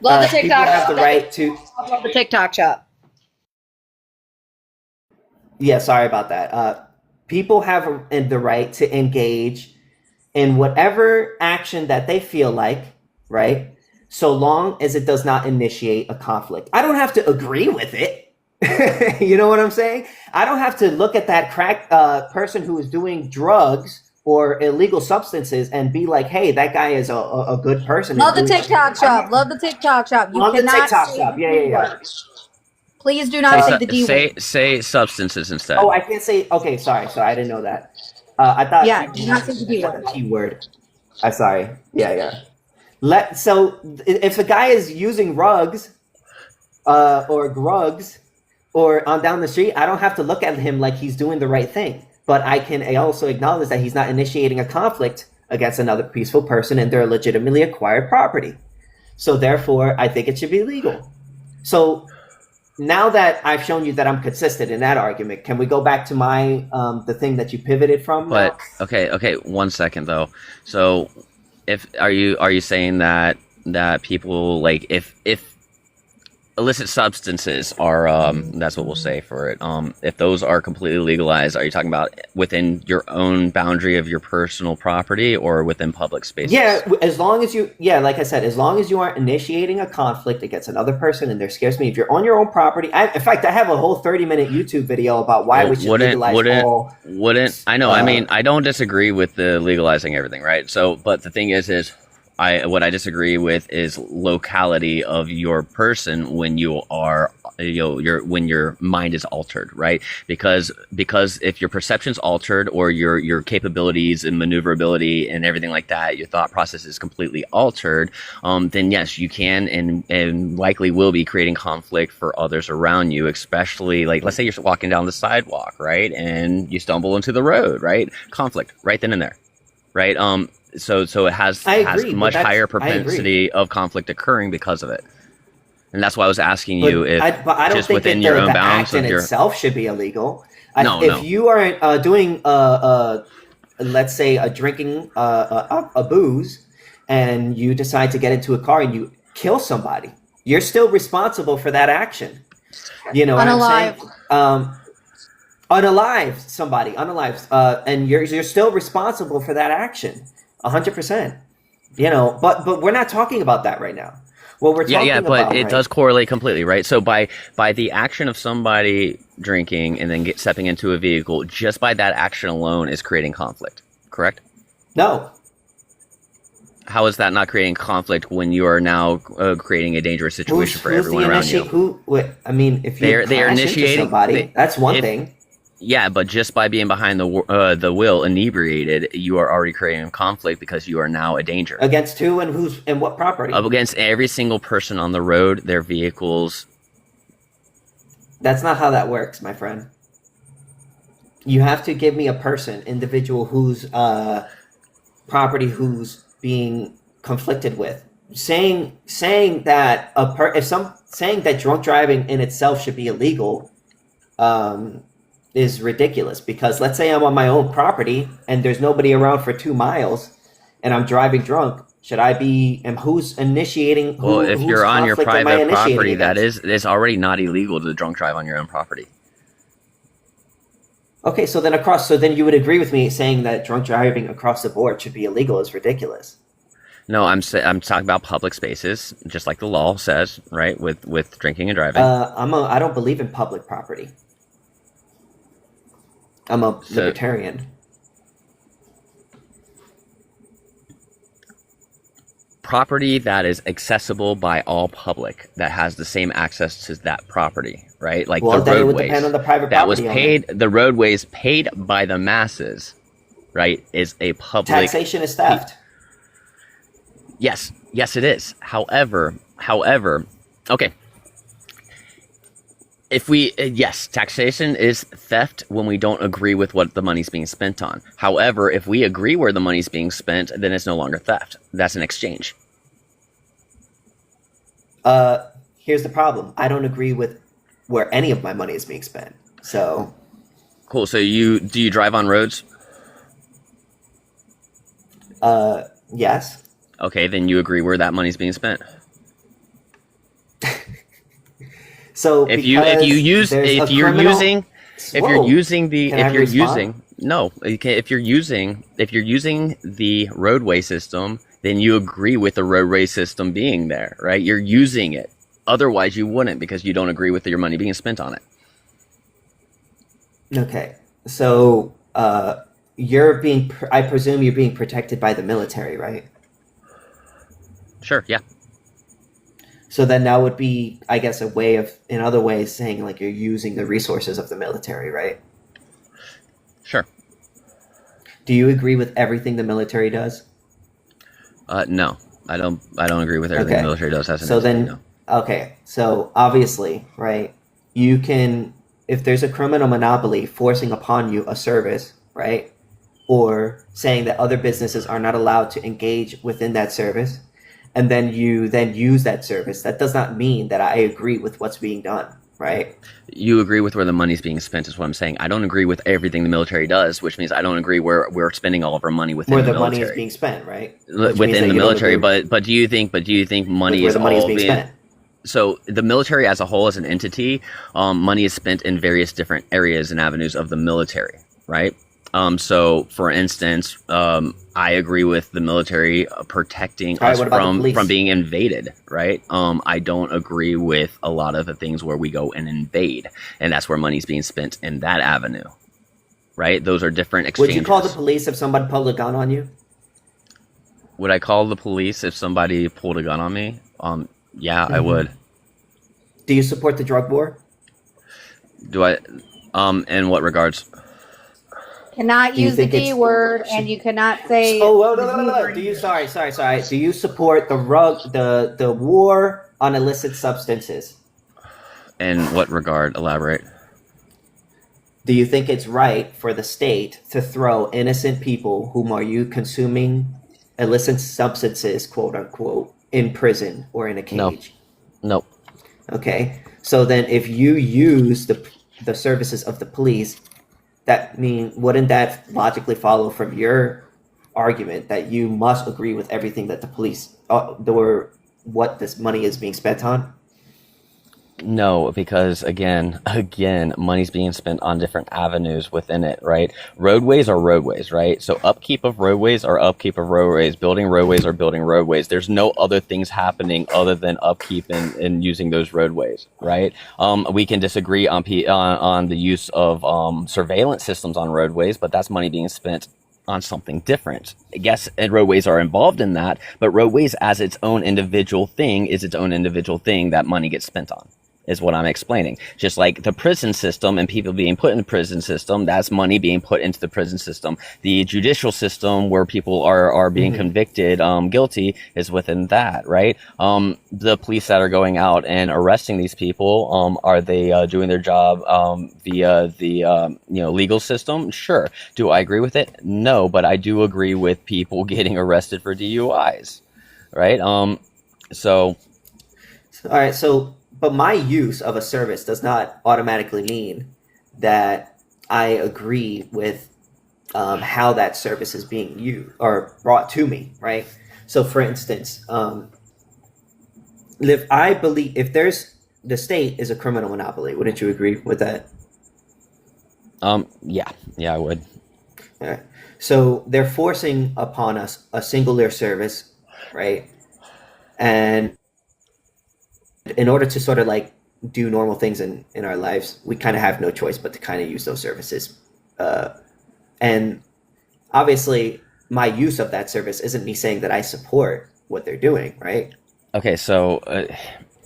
Love the People TikTok. have the right to. Love the TikTok shop. Yeah, sorry about that. People have the right to engage in whatever action that they feel like, right? So long as it does not initiate a conflict. I don't have to agree with it. You know what I'm saying? I don't have to look at that crack person who is doing drugs or illegal substances and be like, hey, that guy is a good person. Love the TikTok shop. Love the TikTok shop. You Love the cannot TikTok say shop. the Yeah. D word. Please do not say the D word. Say substances instead. Oh, I can't say. Okay, sorry. I didn't know that. I thought. Yeah, do not say the D word. Keyword. I'm sorry. Yeah. So if a guy is using rugs, or grugs, or on down the street, I don't have to look at him like he's doing the right thing. But I also acknowledge that he's not initiating a conflict against another peaceful person and their legitimately acquired property. So therefore, I think it should be legal. So now that I've shown you that I'm consistent in that argument, can we go back to my the thing that you pivoted from? But okay, 1 second though. So are you saying that people, like, if illicit substances are that's what we'll say for it, if those are completely legalized, are you talking about within your own boundary of your personal property or within public spaces? Yeah, as long as like I said, as long as you aren't initiating a conflict against another person, and there scares me, if you're on your own property, in fact, I have a whole 30-minute YouTube video about why we should legalize all. I know, I mean, I don't disagree with the legalizing everything, right? So, but the thing is what I disagree with is locality of your person when you are, when your mind is altered, right? Because if your perception's altered or your capabilities and maneuverability and everything like that, your thought process is completely altered, then yes, you can and likely will be creating conflict for others around you, especially, like, let's say you're walking down the sidewalk, right? And you stumble into the road, right? Conflict right then and there, right? So it has much higher propensity of conflict occurring because of it, and that's why I was asking you if I don't just think within your own bounds of your itself should be illegal. If you are doing let's say drinking a booze, and you decide to get into a car and you kill somebody, you're still responsible for that action. You know what I'm saying? Unalive somebody, and you're still responsible for that action. 100%, but we're not talking about that right now. Well, we're talking about, but it does correlate completely, right? So by the action of somebody drinking and then stepping into a vehicle, just by that action alone is creating conflict, correct? No. How is that not creating conflict when you are now creating a dangerous situation for everyone around you? If they're initiating somebody, that's one thing. Yeah, but just by being behind the wheel, inebriated, you are already creating conflict because you are now a danger. Against who and who's and what property? Against every single person on the road, their vehicles. That's not how that works, my friend. You have to give me a person, individual whose property who's being conflicted with. Saying that saying that drunk driving in itself should be illegal is ridiculous, because let's say I'm on my own property and there's nobody around for 2 miles and I'm driving drunk. Should I be, and who's initiating? Well, if you're on your private property, it's already not illegal to drunk drive on your own property. Okay, so then you would agree with me saying that drunk driving across the board should be illegal is ridiculous. No, I'm talking about public spaces, just like the law says, right? With drinking and driving. I don't believe in public property. I'm a libertarian. Property that is accessible by all public, that has the same access to that property, right? Like the roadways. It would depend on the private property that was paid. The roadways paid by the masses, right? Is a public. Taxation is theft. Yes, it is. However, okay. If we, yes, taxation is theft when we don't agree with what the money's being spent on. However, if we agree where the money's being spent, then it's no longer theft. That's an exchange. Here's the problem. I don't agree with where any of my money is being spent. So. Cool. So do you drive on roads? Yes. Okay, then you agree where that money's being spent. So if you're using the roadway system, then you agree with the roadway system being there, right? You're using it. Otherwise, you wouldn't, because you don't agree with your money being spent on it. Okay, so I presume you're being protected by the military, right? Sure. Yeah. So then that would be, I guess, a way of, in other ways, saying like you're using the resources of the military, right? Sure. Do you agree with everything the military does? No, I don't agree with everything the military does. Okay, so obviously, right, you can, if there's a criminal monopoly forcing upon you a service, right, or saying that other businesses are not allowed to engage within that service, and then you use that service, that does not mean that I agree with what's being done, right? You agree with where the money's being spent is what I'm saying. I don't agree with everything the military does, which means I don't agree where we're spending all of our money within the military. Where the money is being spent, right? Within the military, but do you think money is all being spent? So the military as a whole, as an entity, money is spent in various different areas and avenues of the military, right? So, for instance, I agree with the military protecting us from being invaded, right? I don't agree with a lot of the things where we go and invade, and that's where money's being spent in that avenue, right? Those are different exchanges. Would you call the police if somebody pulled a gun on you? Would I call the police if somebody pulled a gun on me? Yeah, I would. Do you support the drug war? Do I? In what regards? Cannot use the D word, and you cannot say. Oh, no. Do you? Sorry. Do you support the war on illicit substances? In what regard? Elaborate. Do you think it's right for the state to throw innocent people whom are you consuming illicit substances, quote unquote, in prison or in a cage? No. Okay. So then, if you use the services of the police, wouldn't that logically follow from your argument that you must agree with everything that the police what this money is being spent on? No, because again, money's being spent on different avenues within it, right? Roadways are roadways, right? So upkeep of roadways are upkeep of roadways. Building roadways are building roadways. There's no other things happening other than upkeep and using those roadways, right? We can disagree on the use of surveillance systems on roadways, but that's money being spent on something different. Yes, and roadways are involved in that, but roadways as its own individual thing is its own individual thing that money gets spent on. is what I'm explaining. Just like the prison system and people being put in the prison system, that's money being put into the prison system. The judicial system where people are being convicted, guilty, is within that, right? The police that are going out and arresting these people, are they doing their job via the legal system? Sure. Do I agree with it? No, but I do agree with people getting arrested for DUIs, right? So All right, so but my use of a service does not automatically mean that I agree with how that service is being used or brought to me, right? So, for instance, if there's the state is a criminal monopoly, wouldn't you agree with that? yeah, I would. All right. So they're forcing upon us a singular service, right? And in order to sort of like do normal things in our lives, we kind of have no choice but to kind of use those services. And obviously, my use of that service isn't me saying that I support what they're doing, right? Okay, so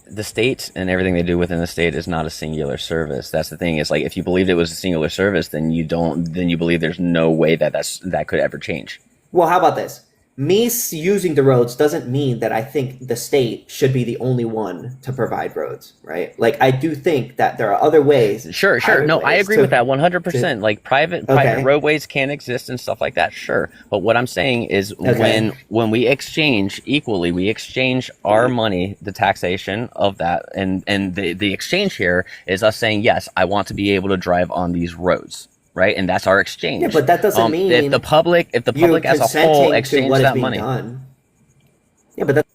the state and everything they do within the state is not a singular service. That's the thing. Is like if you believed it was a singular service, then you believe there's no way that could ever change. Well, how about this? Me using the roads doesn't mean that I think the state should be the only one to provide roads, right? Like I do think that there are other ways. Sure. No, I agree with that 100%. Like private roadways can exist and stuff like that. Sure. But what I'm saying is when we exchange equally, we exchange our money, the taxation of that, and the exchange here is us saying, yes, I want to be able to drive on these roads. Right, and that's our exchange. Yeah, but that doesn't mean if the public as a whole exchange that money. Yeah, but that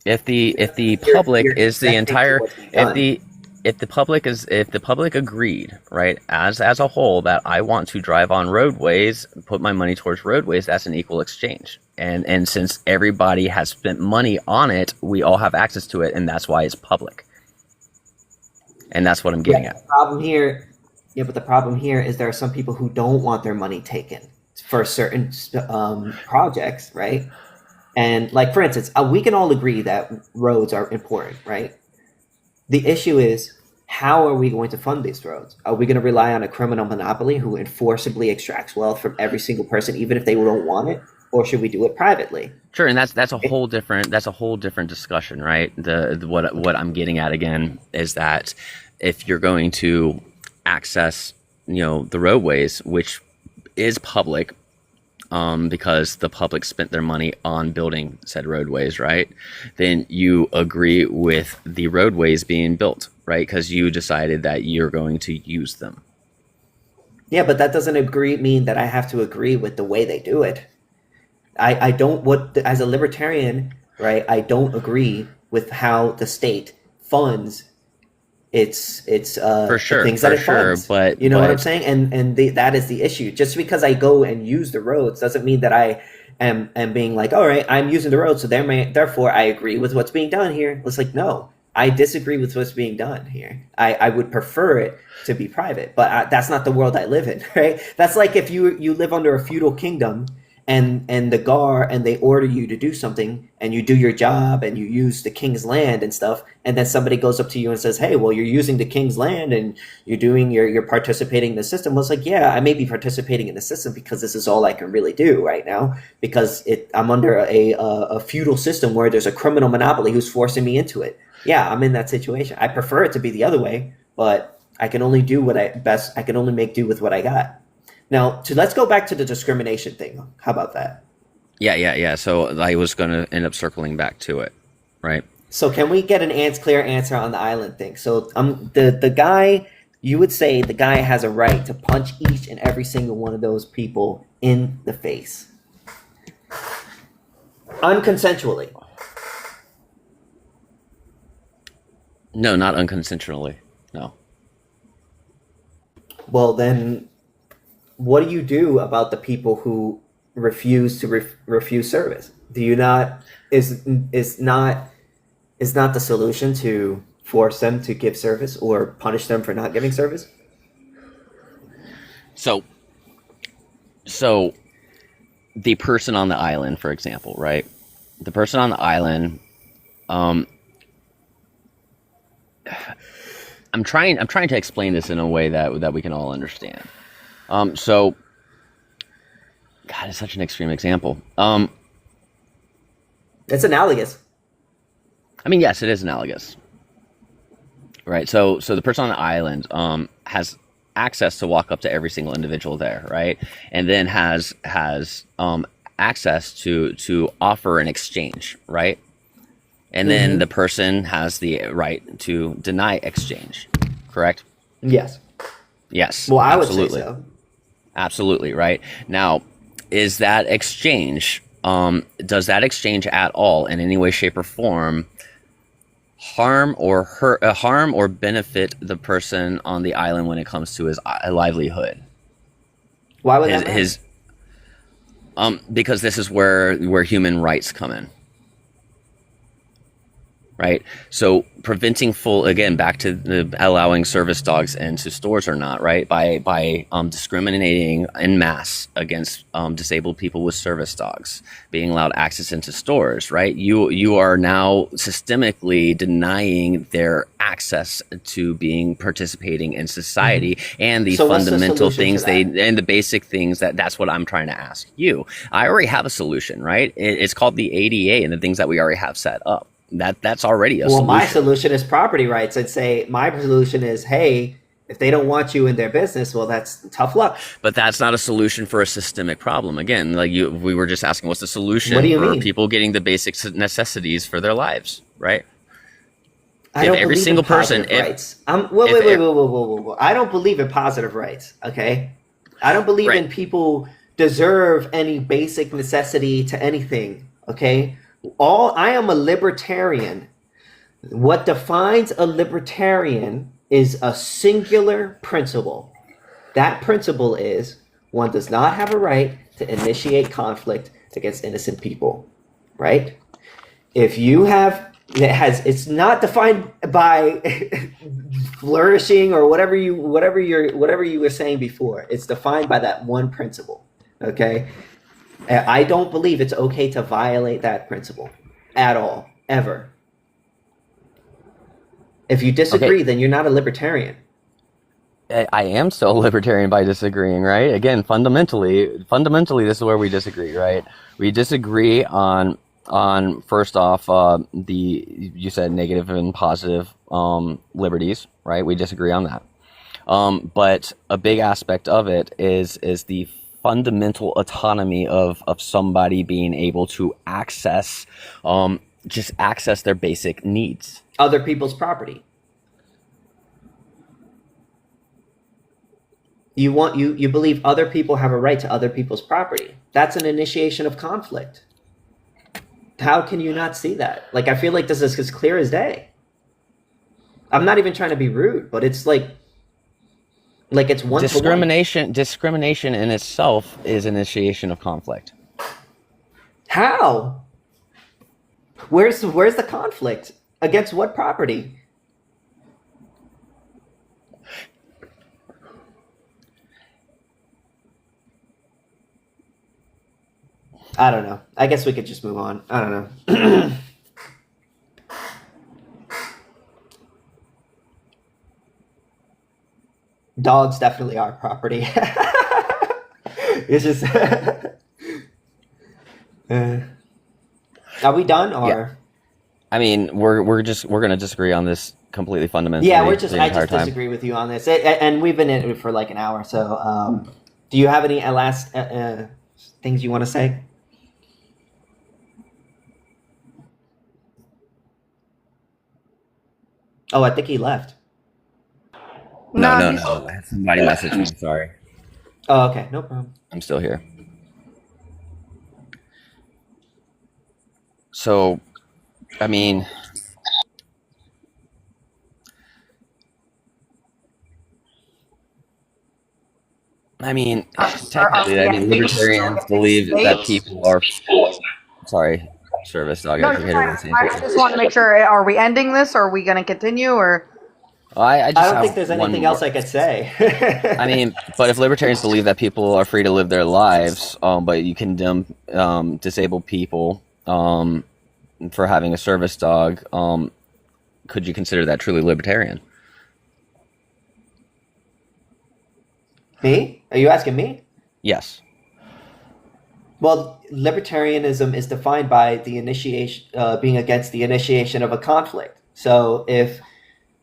if the public is the entire if the public agreed, right, as a whole that I want to drive on roadways, put my money towards roadways, that's an equal exchange. And since everybody has spent money on it, we all have access to it, and that's why it's public. And that's what I'm getting at. The problem here is there are some people who don't want their money taken for certain projects, right? And like, for instance, we can all agree that roads are important, right? The issue is, how are we going to fund these roads? Are we going to rely on a criminal monopoly who enforceably extracts wealth from every single person, even if they don't want it? Or should we do it privately? Sure, and that's a whole different discussion, right? What I'm getting at again is that if you're going to access, the roadways, which is public, because the public spent their money on building said roadways, right? Then you agree with the roadways being built, right? Because you decided that you're going to use them. Yeah, but that doesn't mean that I have to agree with the way they do it. I don't, as a libertarian, right, I don't agree with how the state funds its for sure, things that it funds. But you know what I'm saying? And that is the issue. Just because I go and use the roads doesn't mean that I am being like, all right, I'm using the roads, so therefore I agree with what's being done here. It's like, no, I disagree with what's being done here. I would prefer it to be private, but that's not the world I live in, right? That's like if you live under a feudal kingdom and they order you to do something and you do your job and you use the king's land and stuff, and then somebody goes up to you and says, hey, well, you're using the king's land and you're participating in the system. Well, it's like, yeah, I may be participating in the system because this is all I can really do right now, because I'm under a feudal system where there's a criminal monopoly who's forcing me into it. Yeah, I'm in that situation. I prefer it to be the other way, but I can only do I can only make do with what I got. Now, let's go back to the discrimination thing. How about that? Yeah. So I was going to end up circling back to it, right? So can we get clear answer on the island thing? So the guy, you would say the guy has a right to punch each and every single one of those people in the face. Unconsensually. No, not unconsensually. No. Well, then what do you do about the people who refuse to refuse service? Do you not is not the solution to force them to give service or punish them for not giving service? So the person on the island, for example, right? The person on the island, I'm trying to explain this in a way that we can all understand. So, God, it's such an extreme example. It's analogous. I mean, yes, it is analogous, right? So the person on the island has access to walk up to every single individual there, right? And then has access to offer an exchange, right? And then the person has the right to deny exchange, correct? Yes. Yes. Well, I absolutely. would say so. Absolutely, right? Or does that exchange at all in any way, shape, or form harm or benefit the person on the island when it comes to his livelihood? Why would that matter? Because this is where human rights come in. Right. So preventing back to the allowing service dogs into stores or not, right? By discriminating en masse against disabled people with service dogs being allowed access into stores, right? You are now systemically denying their access to participating in society and the fundamental things and the basic things that's what I'm trying to ask you. I already have a solution, right? It's called the ADA and the things that we already have set up. That's already a solution. Well, my solution is property rights. I'd say my solution is, hey, if they don't want you in their business, well, that's tough luck. But that's not a solution for a systemic problem. Again, we were just asking, what's the solution for people getting the basic necessities for their lives, right? I don't believe in positive rights. Whoa. I don't believe in positive rights, okay? I don't believe in people deserve any basic necessity to anything, okay? I am a libertarian. What defines a libertarian is a singular principle. That principle is one does not have a right to initiate conflict against innocent people, right? If you have, it's not defined by flourishing or whatever you were saying before. It's defined by that one principle, okay? I don't believe it's okay to violate that principle at all, ever. If you disagree, then you're not a libertarian. I am still a libertarian by disagreeing, right? Again, fundamentally, this is where we disagree, right? We disagree on first off, you said negative and positive liberties, right? We disagree on that. But a big aspect of it is the fundamental autonomy of somebody being able to access their basic needs. Other people's property. You believe other people have a right to other people's property. That's an initiation of conflict. How can you not see that? Like, I feel like this is as clear as day. I'm not even trying to be rude, but it's like it's one discrimination. Discrimination in itself is initiation of conflict. How? Where's the conflict? Against what property? I don't know. I guess we could just move on. I don't know. Dogs definitely are property. It's just are we done or? Yeah. I mean, we're gonna disagree on this completely fundamentally. Yeah, I just disagree with you on this, and we've been in it for like an hour. So, do you have any last things you want to say? Oh, I think he left. No. Somebody messaged me. Sorry. Oh, okay. No problem. I'm still here. So, I mean, technically, libertarians believe that people are. Sorry, service dog. No, I just want to make sure. Are we ending this, or are we going to continue, or? I don't think there's anything else I could say. I mean, but if libertarians believe that people are free to live their lives, but you condemn disabled people for having a service dog, could you consider that truly libertarian? Me? Are you asking me? Yes. Well, libertarianism is defined by the initiation, being against the initiation of a conflict. So if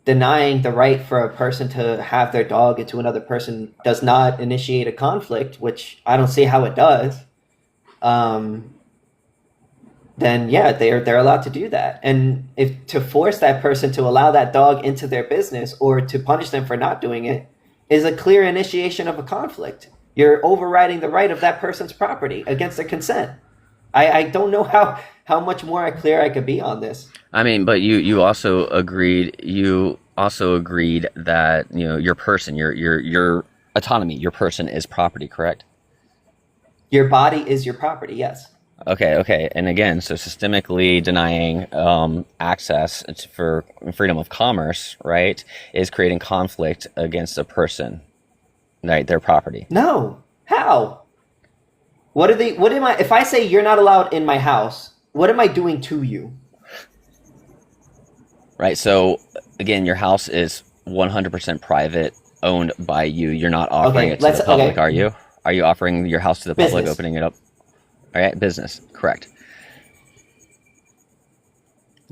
denying the right for a person to have their dog into another person does not initiate a conflict, which I don't see how it does, then yeah, they're allowed to do that. And if to force that person to allow that dog into their business or to punish them for not doing it is a clear initiation of a conflict. You're overriding the right of that person's property against their consent. I don't know how much more clear I could be on this. I mean, but you also agreed that, you know, your person, your autonomy, your person is property, correct? Your body is your property, yes. Okay. And again, so systemically denying access for freedom of commerce, right, is creating conflict against a person, right, their property. No. How? If I say you're not allowed in my house, what am I doing to you? Right. So again, your house is 100% private, owned by you. You're not offering it to the public, are you? Are you offering your house to the public, opening it up? All right, business, correct.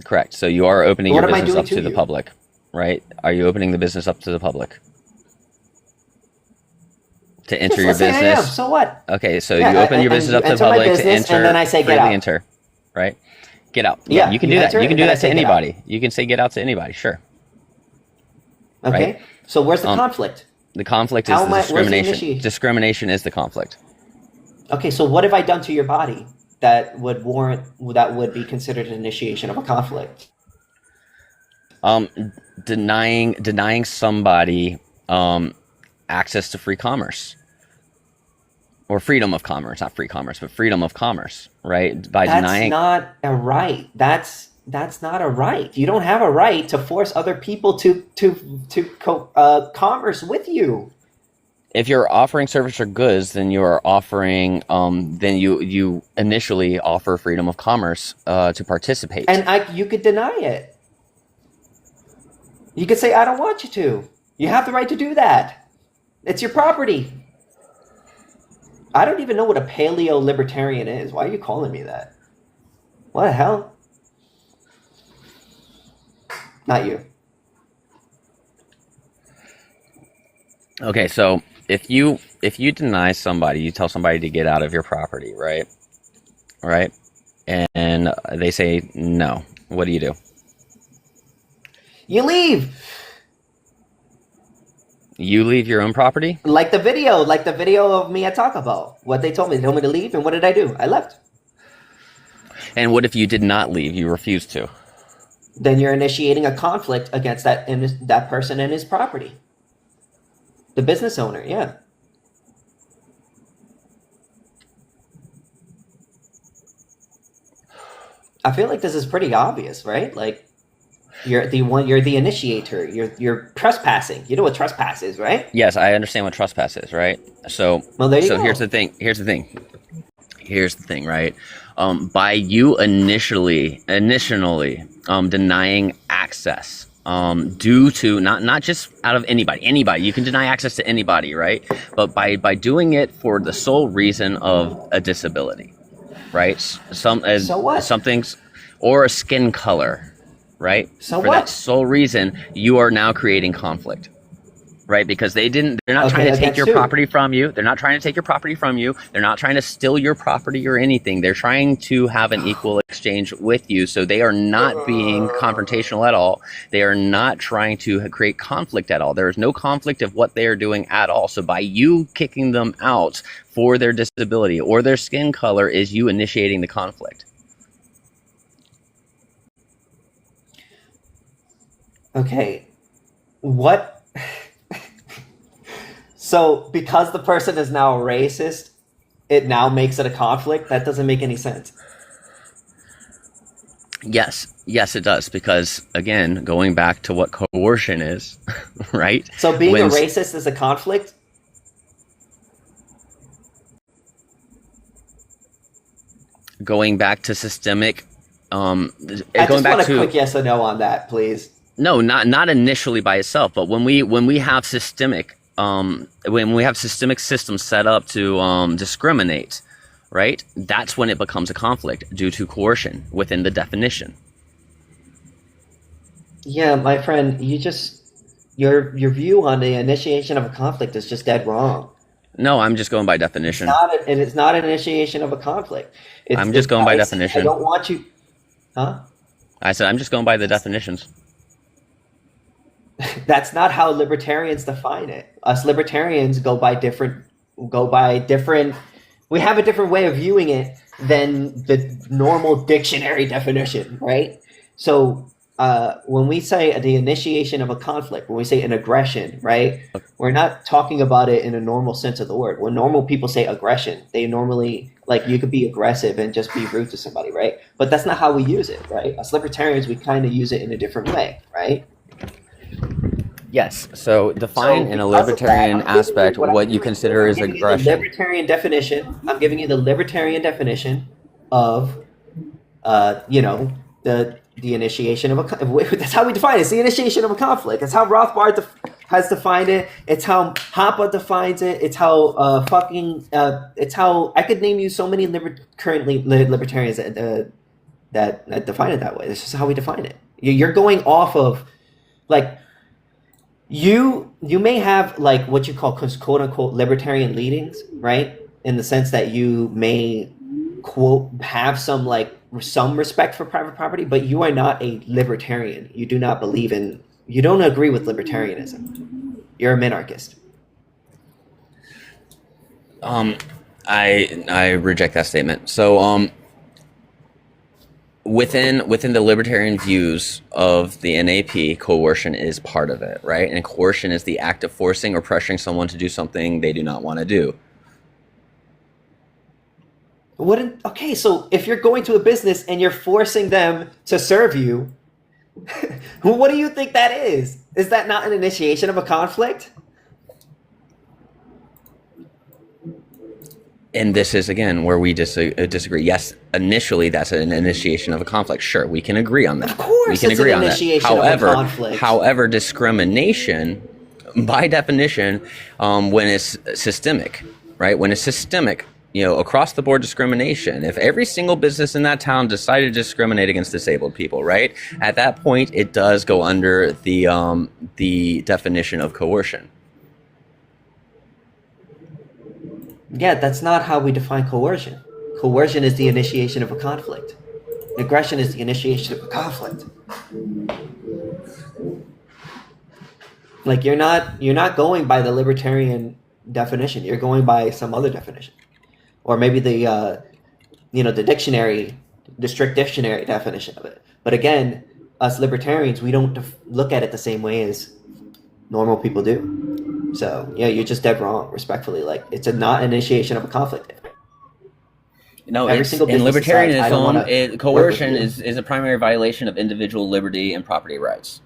Correct. So you are opening your business up to the public, right? Are you opening the business up to the public? To enter your business? I am. So what? Okay, so you open your business up to the public to enter, and then I say get out. Enter, right? Get out. Yeah, you can do that. You can do that to anybody. You can say get out to anybody, sure. Okay, right? So where's the conflict? The conflict is the discrimination. Discrimination is the conflict. Okay, so what have I done to your body that would be considered an initiation of a conflict? Denying somebody access to free commerce. Or freedom of commerce, not free commerce, but freedom of commerce, right? That's not a right. That's not a right. You don't have a right to force other people to commerce with you. If you're offering service or goods, then you are offering. Then you initially offer freedom of commerce to participate. And you could deny it. You could say, "I don't want you to." You have the right to do that. It's your property. I don't even know what a paleo libertarian is. Why are you calling me that? What the hell? Not you. Okay, so if you deny somebody, you tell somebody to get out of your property, right? Right? And they say no. What do you do? You leave. You leave your own property? Like the video of me at Taco Bell. What they told me to leave, and what did I do? I left. And what if you did not leave? You refused to? Then you're initiating a conflict against that person and his property. The business owner, yeah. I feel like this is pretty obvious, right? Like, you're the initiator. You're trespassing. You know what trespass is, right? Yes, I understand what trespass is, right? So, there you go. Here's the thing, right? By you initially denying access, due to not just out of anybody, you can deny access to anybody, right? But by doing it for the sole reason of a disability, right? Something's or a skin color. Right? So for what? that sole reason, you are now creating conflict, right? Because they're not trying to take your property from you. They're not trying to take your property from you. They're not trying to steal your property or anything. They're trying to have an equal exchange with you. So they are not being confrontational at all. They are not trying to create conflict at all. There is no conflict of what they are doing at all. So by you kicking them out for their disability or their skin color is you initiating the conflict. Okay, what? So because the person is now a racist, it now makes it a conflict? That doesn't make any sense. Yes, it does. Because again, going back to what coercion is, right? So being a racist is a conflict? Going back to systemic, I just want a quick yes or no on that, please. No, not initially by itself, but when we have systemic systems set up to discriminate, right? That's when it becomes a conflict due to coercion within the definition. Yeah, my friend, your view on the initiation of a conflict is just dead wrong. No, I'm just going by definition. It's not an initiation of a conflict. I'm just going by I definition. don't want you, huh? I said I'm just going by the definitions. That's not how libertarians define it. Us libertarians we have a different way of viewing it than the normal dictionary definition, right? So when we say the initiation of a conflict, when we say an aggression, right, we're not talking about it in a normal sense of the word. When normal people say aggression, they normally, like, you could be aggressive and just be rude to somebody, right? But that's not how we use it, right? As libertarians, we kind of use it in a different way, right? Yes. So define in a libertarian aspect what you consider is aggression. Libertarian definition. I'm giving you the libertarian definition of, the initiation of a. That's how we define it. It's the initiation of a conflict. It's how Rothbard has defined it. It's how Hoppe defines it. It's how It's how I could name you so many currently libertarians that define it that way. This is how we define it. You're going off of, like, you may have, like, what you call quote unquote libertarian leanings, right? In the sense that you may quote have some respect for private property, but you are not a libertarian. You do not you don't agree with libertarianism. You're a minarchist. I reject that statement. So within the libertarian views of the NAP, coercion is part of it, right? And coercion is the act of forcing or pressuring someone to do something they do not want to do. Okay, so if you're going to a business and you're forcing them to serve you, what do you think that is? Is that not an initiation of a conflict? And this is, again, where we disagree. Yes, initially, that's an initiation of a conflict. Sure, we can agree on that. Of course, we can it's agree an on initiation that. of a conflict. However, discrimination, by definition, when it's systemic, right? When it's systemic, across the board discrimination. If every single business in that town decided to discriminate against disabled people, right? At that point, it does go under the definition of coercion. Yeah, that's not how we define coercion. Coercion is the initiation of a conflict. Aggression is the initiation of a conflict. Like, you're not going by the libertarian definition. You're going by some other definition, or maybe the dictionary, the strict dictionary definition of it. But again, us libertarians, we don't look at it the same way as normal people do. So yeah, you're just dead wrong, respectfully. Like, it's not an initiation of a conflict. No, in libertarianism, coercion is a primary violation of individual liberty and property rights.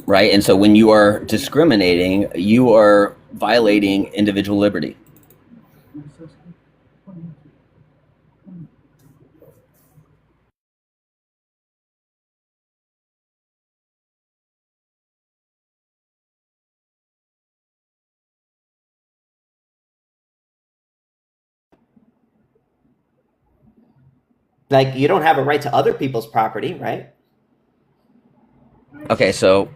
Right? And so when you are discriminating, you are violating individual liberty. Like, you don't have a right to other people's property, right? Okay, so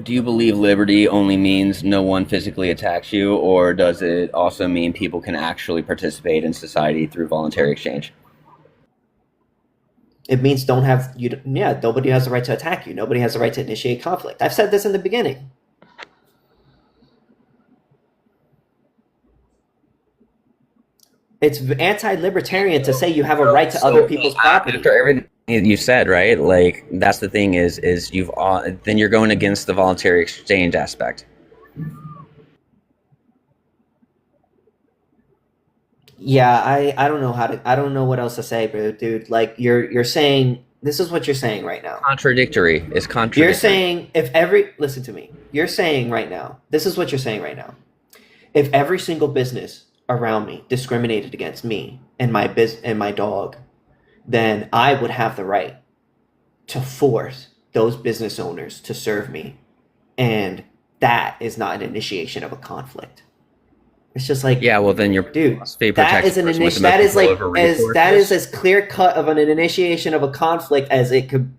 do you believe liberty only means no one physically attacks you, or does it also mean people can actually participate in society through voluntary exchange? It means nobody has the right to attack you. Nobody has the right to initiate conflict. I've said this in the beginning. It's anti-libertarian to say you have a right to other people's property. After everything you said, right? Like, that's the thing is then you're going against the voluntary exchange aspect. Yeah, I don't know I don't know what else to say, bro, dude. Like, you're saying, this is what you're saying right now. Contradictory. It's contradictory. You're saying listen to me. You're saying right now, this is what you're saying right now. If every single business around me discriminated against me and my dog, then I would have the right to force those business owners to serve me. And that is not an initiation of a conflict. It's just like, Yeah, well then your dude, philosophy that protects is the an person with the that most is like control over that is resources. as clear cut of an initiation of a conflict as it could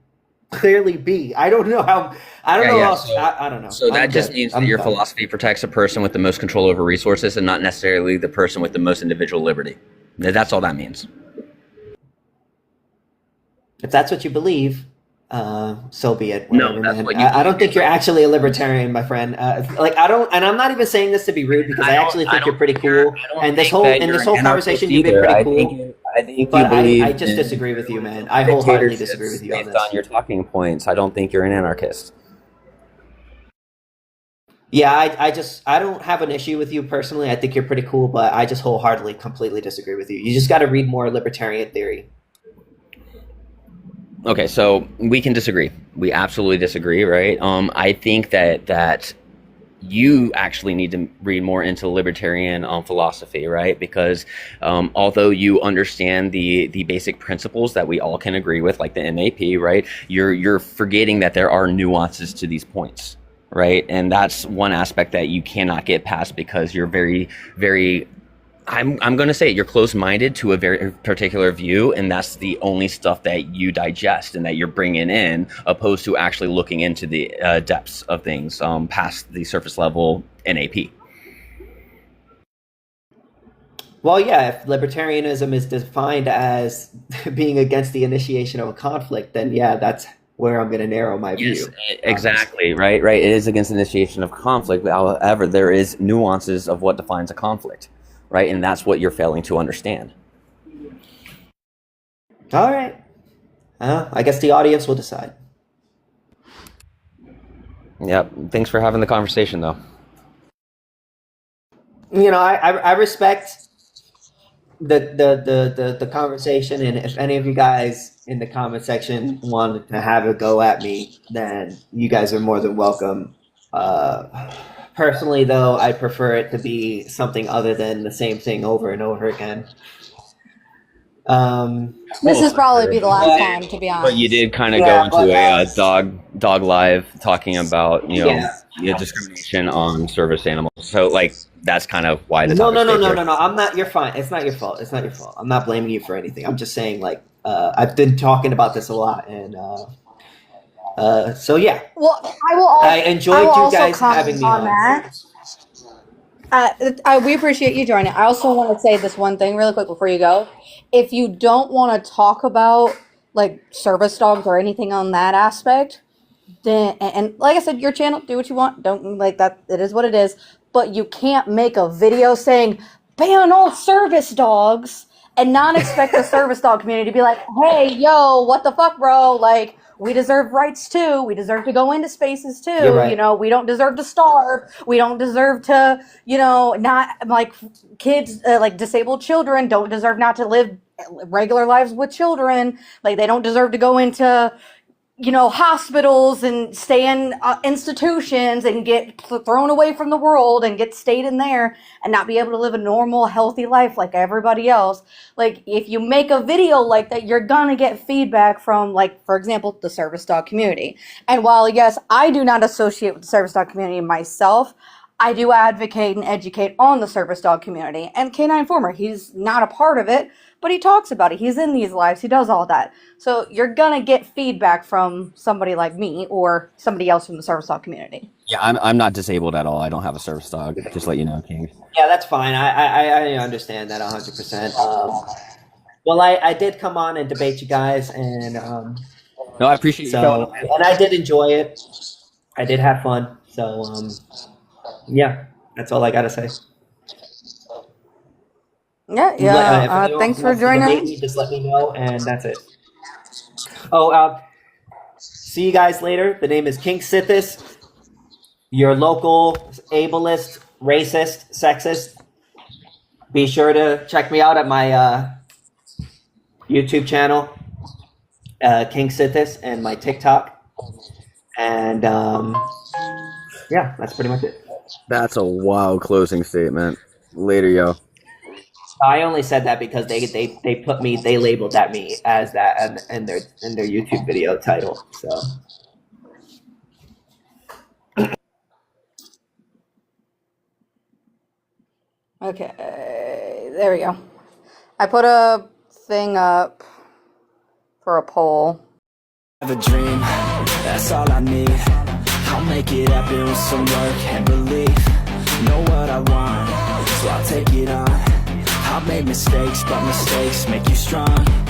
clearly be. I don't know how. I don't Yeah, know yeah. how. I don't know. So that I'm just good. means that I'm your done. philosophy protects a person with the most control over resources and not necessarily the person with the most individual liberty. That's all that means. If that's what you believe, so be it. No, Whatever, that's man. what you I don't believe. think you're actually a libertarian, my friend. Like I don't, and I'm not even saying this to be rude because I actually I think you're don't pretty think you're, cool. I don't And this think whole that in you're this an whole anarchist conversation, you've been either. pretty I cool. think you But I believe just in disagree with you, man. I wholeheartedly disagree with dictatorships you on based on this. your talking points. I don't think you're an anarchist. Yeah, I don't have an issue with you personally. I think you're pretty cool, but I just wholeheartedly, completely disagree with you. You just got to read more libertarian theory. Okay, so we can disagree. We absolutely disagree, right? I think that you actually need to read more into libertarian philosophy, right? Because although you understand the basic principles that we all can agree with, like the MAP, right? You're forgetting that there are nuances to these points, right? And that's one aspect that you cannot get past because you're very, very. I'm going to say it, you're close-minded to a very particular view, and that's the only stuff that you digest and that you're bringing in, opposed to actually looking into the depths of things past the surface level NAP. Well, yeah, if libertarianism is defined as being against the initiation of a conflict, then yeah, that's where I'm going to narrow my Yes, view on this. exactly, right? It is against initiation of conflict, but however, there is nuances of what defines a conflict, right? And that's what you're failing to understand. All right. I guess the audience will decide. Yep. Thanks for having the conversation, though. You know, I respect the conversation, and if any of you guys in the comment section wanted to have a go at me, then you guys are more than welcome. Personally, though, I prefer it to be something other than the same thing over and over again. This is probably be the last But time, to be But you honest. did kind of go yeah, into but a dog live talking about yeah. discrimination on service animals. So like that's kind of why the No, topic no, no, stayed no, here. no, no. I'm not. You're fine. It's not your fault. It's not your fault. I'm not blaming you for anything. I'm just saying, like, I've been talking about this a lot, and so yeah, Well, I I will enjoyed you also guys comment having me on on. that. We appreciate you joining. I also want to say this one thing really quick before you go. If you don't want to talk about like service dogs or anything on that aspect, then and like I said, your channel, do what you want. Don't like that. It is what it is. But you can't make a video saying ban all service dogs and not expect the service dog community to be like, hey, yo, what the fuck, bro? Like, we deserve rights too. We deserve to go into spaces You're too. You right. know, we don't deserve to starve. We don't deserve to, you know, not like kids, like disabled children don't deserve not to live regular lives with children. Like, they don't deserve to go into, you know, hospitals and stay in institutions and get thrown away from the world and get stayed in there and not be able to live a normal, healthy life like everybody else. Like, if you make a video like that, you're gonna get feedback from, like, for example, the service dog community. And while, yes, I do not associate with the service dog community myself, I do advocate and educate on the service dog community. And Canine Informer, he's not a part of it, but he talks about it. He's in these lives. He does all that. So you're going to get feedback from somebody like me or somebody else from the service dog community. Yeah, I'm not disabled at all. I don't have a service dog. Just let you know, King. Yeah, that's fine. I understand that 100%. Well, I did come on and debate you guys, and No, I appreciate you showing up. and I did enjoy it. I did have fun. So yeah, that's all I gotta say. Yeah. If anyone Thanks for wants to debate joining. me, just let me know, and that's it. Oh, see you guys later. The name is Kingsithis, your local ableist, racist, sexist. Be sure to check me out at my YouTube channel, Kingsithis, and my TikTok. And yeah, that's pretty much it. That's a wild closing statement. Later, yo. I only said that because they labeled that me as that in their YouTube video title. So Okay, there we go. I put a thing up for a poll. Have a dream, that's all I need. I'll make it happen with some work and belief. Know what I want, so I'll take it on. I've made mistakes, but mistakes make you strong.